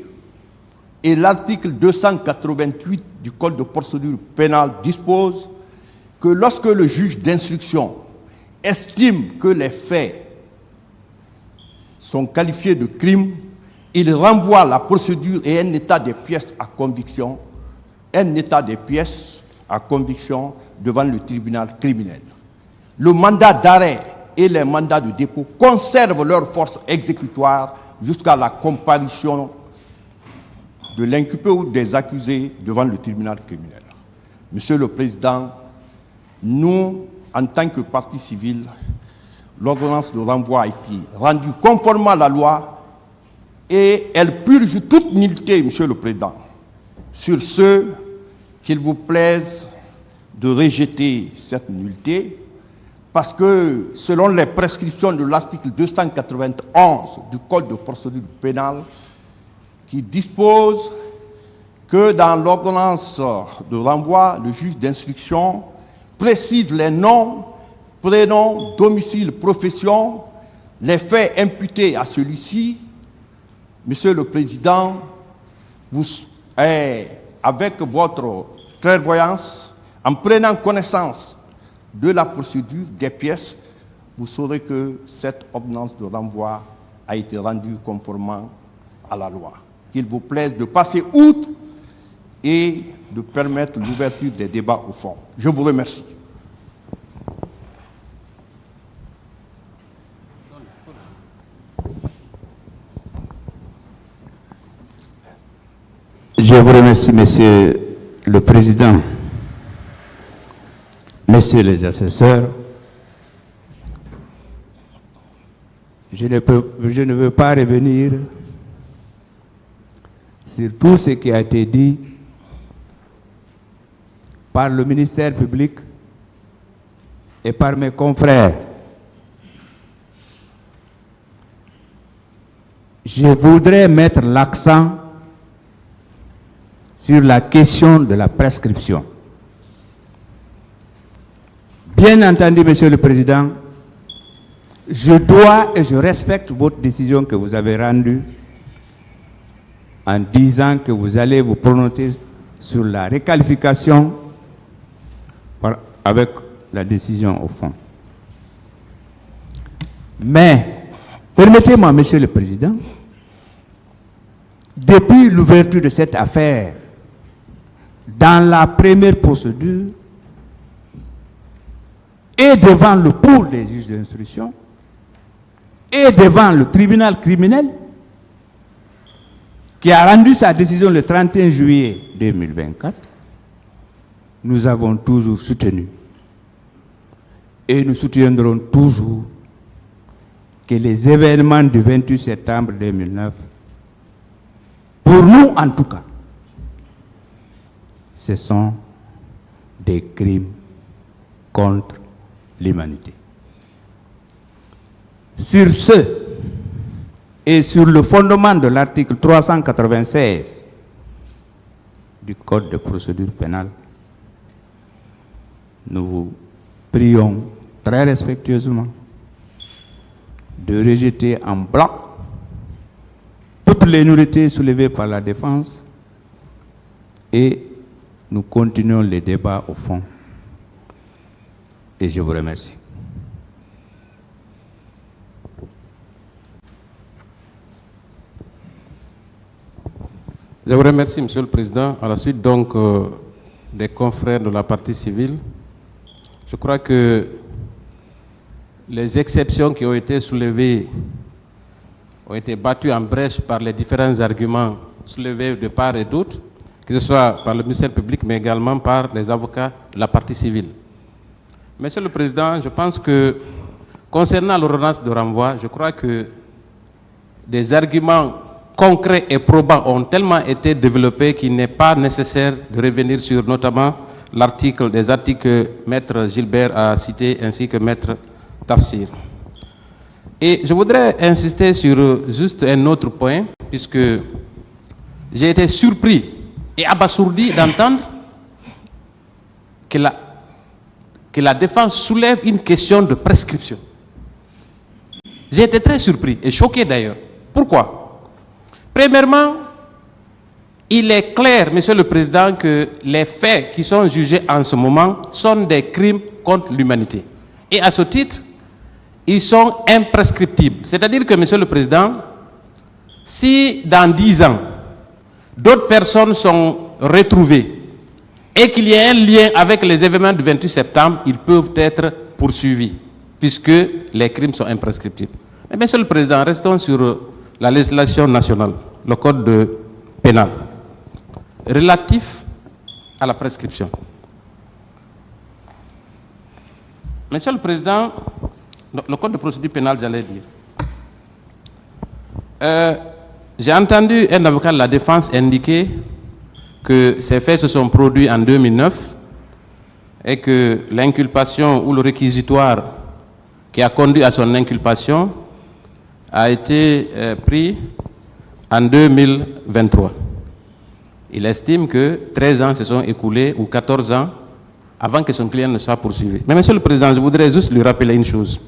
Et l'article 288 du Code de procédure pénale dispose que lorsque le juge d'instruction estime que les faits sont qualifiés de crime, il renvoie la procédure et un état des pièces à conviction, devant le tribunal criminel. Le mandat d'arrêt et les mandats de dépôt conservent leur force exécutoire jusqu'à la comparution de l'inculpé ou des accusés devant le tribunal criminel. Monsieur le Président, nous, en tant que partie civile, l'ordonnance de renvoi a été rendue conformément à la loi et elle purge toute nullité, Monsieur le Président. Sur ce, qu'il vous plaise de rejeter cette nullité, parce que selon les prescriptions de l'article 291 du Code de procédure pénale, qui dispose que dans l'ordonnance de renvoi, le juge d'instruction précise les noms, prénoms, domicile, profession, les faits imputés à celui-ci. Monsieur le Président, vous, avec votre clairvoyance, en prenant connaissance de la procédure des pièces, vous saurez que cette ordonnance de renvoi a été rendue conformément à la loi. Qu'il vous plaise de passer outre et de permettre l'ouverture des débats au fond. Je vous remercie. Je vous remercie, Monsieur le Président, Messieurs les assesseurs. Je ne veux pas revenir sur tout ce qui a été dit par le ministère public et par mes confrères. Je voudrais mettre l'accent sur la question de la prescription. Bien entendu, Monsieur le Président, je dois et je respecte votre décision que vous avez rendue en disant que vous allez vous prononcer sur la requalification avec la décision au fond. Mais, permettez-moi, Monsieur le Président, depuis l'ouverture de cette affaire, dans la première procédure, et devant le pool des juges d'instruction, et devant le tribunal criminel, qui a rendu sa décision le 31 juillet 2024, nous avons toujours soutenu et nous soutiendrons toujours que les événements du 28 septembre 2009, pour nous en tout cas, ce sont des crimes contre l'humanité. Sur ce, et sur le fondement de l'article 396 du Code de procédure pénale, nous vous prions très respectueusement de rejeter en bloc toutes les nullités soulevées par la défense et nous continuons les débats au fond. Et je vous remercie. Je vous remercie, Monsieur le Président. À la suite donc des confrères de la partie civile, je crois que les exceptions qui ont été soulevées ont été battues en brèche par les différents arguments soulevés de part et d'autre, que ce soit par le ministère public, mais également par les avocats de la partie civile. Monsieur le Président, je pense que concernant l'ordonnance de renvoi, je crois que des arguments concrets et probants ont tellement été développés qu'il n'est pas nécessaire de revenir sur notamment des articles que Maître Gilbert a cités ainsi que Maître Tafsir. Et je voudrais insister sur juste un autre point, puisque j'ai été surpris et abasourdi d'entendre que la défense soulève une question de prescription. J'ai été très surpris et choqué d'ailleurs. Pourquoi? Premièrement, il est clair, Monsieur le Président, que les faits qui sont jugés en ce moment sont des crimes contre l'humanité. Et à ce titre, ils sont imprescriptibles. C'est-à-dire que, Monsieur le Président, si dans 10 ans, d'autres personnes sont retrouvées et qu'il y ait un lien avec les événements du 28 septembre, ils peuvent être poursuivis, puisque les crimes sont imprescriptibles. Mais, Monsieur le Président, restons sur la législation nationale, le code pénal, relatif à la prescription. Monsieur le Président, le code de procédure pénale, j'allais dire. J'ai entendu un avocat de la défense indiquer que ces faits se sont produits en 2009 et que l'inculpation ou le réquisitoire qui a conduit à son inculpation a été pris en 2023. Il estime que 13 ans se sont écoulés ou 14 ans avant que son client ne soit poursuivi. Mais Monsieur le Président, je voudrais juste lui rappeler une chose.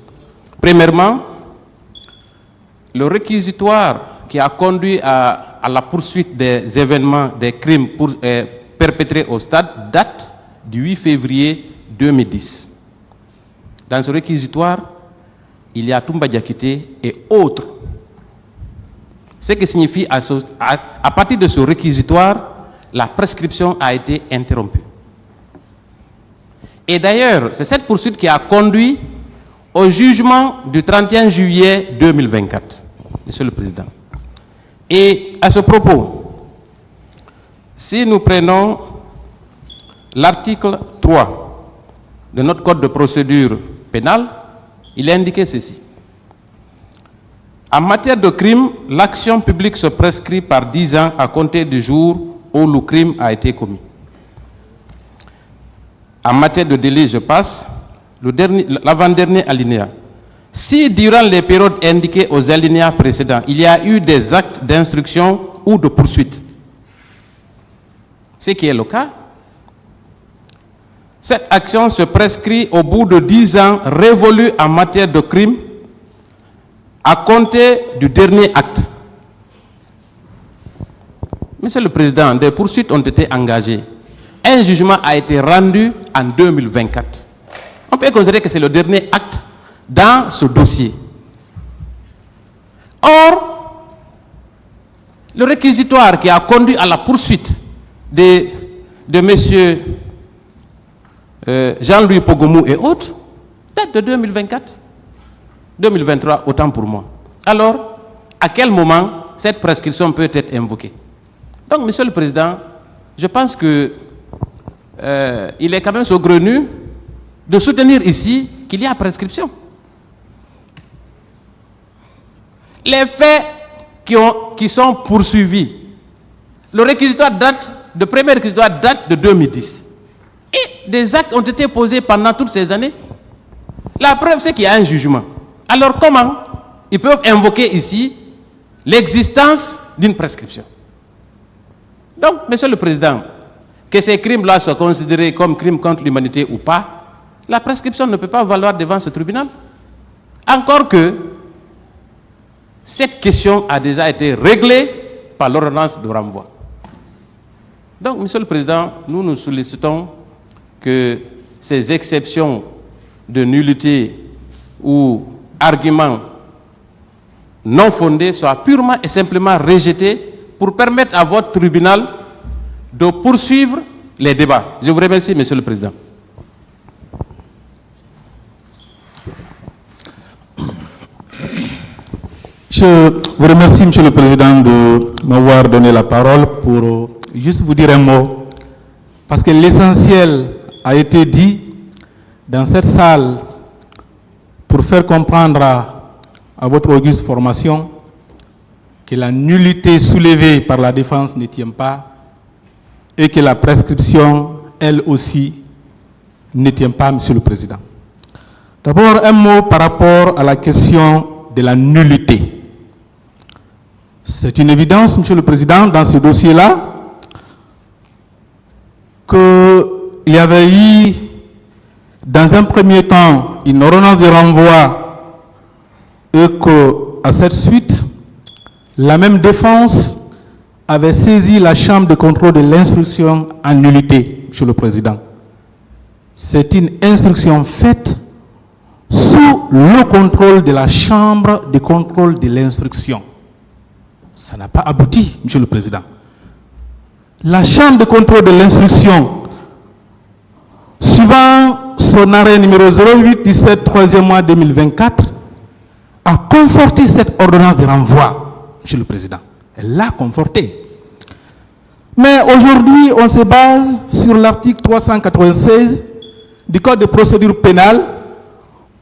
Premièrement, le réquisitoire qui a conduit à la poursuite des événements, des crimes perpétrés au stade date du 8 février 2010. Dans ce réquisitoire, il y a Toumba Diakité et autres. Ce qui signifie à partir de ce réquisitoire, la prescription a été interrompue. Et d'ailleurs, c'est cette poursuite qui a conduit au jugement du 31 juillet 2024, Monsieur le Président. Et à ce propos, si nous prenons l'article 3 de notre code de procédure pénale, il est indiqué ceci. En matière de crime, l'action publique se prescrit par 10 ans à compter du jour où le crime a été commis. En matière de délit, je passe, l'avant-dernier alinéa. Si durant les périodes indiquées aux alinéas précédents, il y a eu des actes d'instruction ou de poursuite, ce qui est le cas, cette action se prescrit au bout de 10 ans révolus en matière de crime à compter du dernier acte. Monsieur le Président, des poursuites ont été engagées. Un jugement a été rendu en 2024. On peut considérer que c'est le dernier acte dans ce dossier. Or, le réquisitoire qui a conduit à la poursuite de M. Jean-Louis Pogomou et autres date de 2024. 2023, autant pour moi. Alors, à quel moment cette prescription peut être invoquée? Donc, Monsieur le Président, je pense que il est quand même saugrenu de soutenir ici qu'il y a prescription. Les faits qui sont poursuivis, le premier réquisitoire date de 2010. Et des actes ont été posés pendant toutes ces années. La preuve, c'est qu'il y a un jugement. Alors comment ils peuvent invoquer ici l'existence d'une prescription? Donc, Monsieur le Président, que ces crimes-là soient considérés comme crimes contre l'humanité ou pas, la prescription ne peut pas valoir devant ce tribunal. Encore que cette question a déjà été réglée par l'ordonnance de renvoi. Donc, Monsieur le Président, nous sollicitons que ces exceptions de nullité ou arguments non fondés soient purement et simplement rejetés pour permettre à votre tribunal de poursuivre les débats. Je vous remercie, Monsieur le Président. Je vous remercie, Monsieur le Président, de m'avoir donné la parole pour juste vous dire un mot, parce que l'essentiel a été dit dans cette salle pour faire comprendre à votre auguste formation que la nullité soulevée par la défense ne tient pas et que la prescription, elle aussi, ne tient pas, Monsieur le Président. D'abord, un mot par rapport à la question de la nullité. C'est une évidence, Monsieur le Président, dans ce dossier-là, qu'il y avait eu, dans un premier temps, une ordonnance de renvoi et qu'à cette suite, la même défense avait saisi la Chambre de contrôle de l'instruction en nullité, Monsieur le Président. C'est une instruction faite sous le contrôle de la Chambre de contrôle de l'instruction. Ça n'a pas abouti, Monsieur le Président. La Chambre de contrôle de l'instruction, suivant son arrêt numéro 0817, 3e mois 2024, a conforté cette ordonnance de renvoi, Monsieur le Président. Elle l'a confortée. Mais aujourd'hui, on se base sur l'article 396 du Code de procédure pénale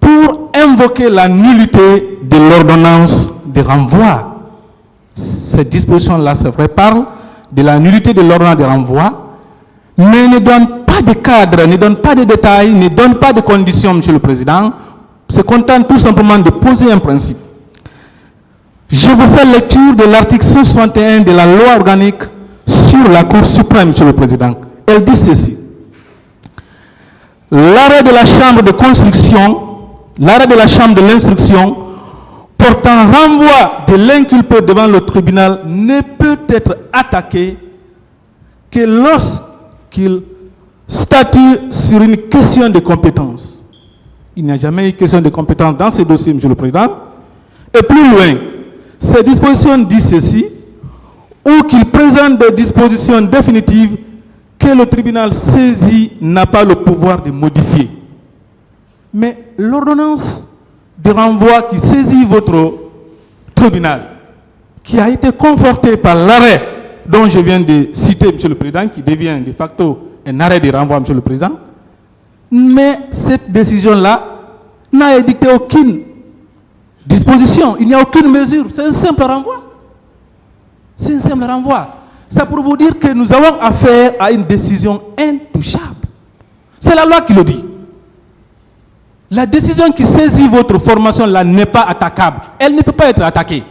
pour invoquer la nullité de l'ordonnance de renvoi. Cette disposition-là, c'est vrai, parle de la nullité de l'ordonnance de renvoi, mais ne donne pas de cadre, ne donne pas de détails, ne donne pas de conditions, Monsieur le Président, se contente tout simplement de poser un principe. Je vous fais lecture de l'article 161 de la loi organique sur la Cour suprême, Monsieur le Président. Elle dit ceci. L'arrêt de la Chambre de construction, l'arrêt de la Chambre de l'instruction portant renvoi de l'inculpé devant le tribunal ne peut être attaqué que lorsqu'il statue sur une question de compétence. Il n'y a jamais eu question de compétence dans ce dossier, Monsieur le Président. Et plus loin, ces dispositions disent ceci, ou qu'il présente des dispositions définitives que le tribunal saisi n'a pas le pouvoir de modifier. Mais l'ordonnance de renvoi qui saisit votre tribunal, qui a été confortée par l'arrêt dont je viens de citer, Monsieur le Président, qui devient de facto un arrêt de renvoi, Monsieur le Président, mais cette décision-là n'a édicté aucune disposition, il n'y a aucune mesure, c'est un simple renvoi. C'est un simple renvoi. C'est pour vous dire que nous avons affaire à une décision intouchable. C'est la loi qui le dit. La décision qui saisit votre formation là n'est pas attaquable. Elle ne peut pas être attaquée.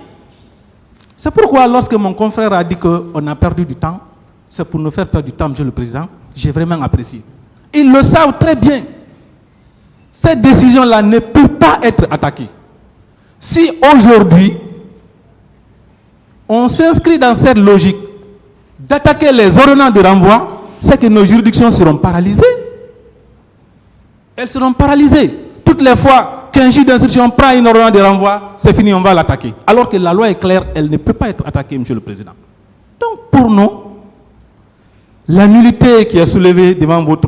C'est pourquoi lorsque mon confrère a dit qu'on a perdu du temps, c'est pour nous faire perdre du temps, Monsieur le Président, j'ai vraiment apprécié. Ils le savent très bien. Cette décision-là ne peut pas être attaquée. Si aujourd'hui, on s'inscrit dans cette logique d'attaquer les ordonnances de renvoi, c'est que nos juridictions seront paralysées. Elles seront paralysées. Toutes les fois qu'un juge d'instruction prend une ordonnance de renvoi, c'est fini, on va l'attaquer. Alors que la loi est claire, elle ne peut pas être attaquée, Monsieur le Président. Donc, pour nous, la nullité qui est soulevée devant votre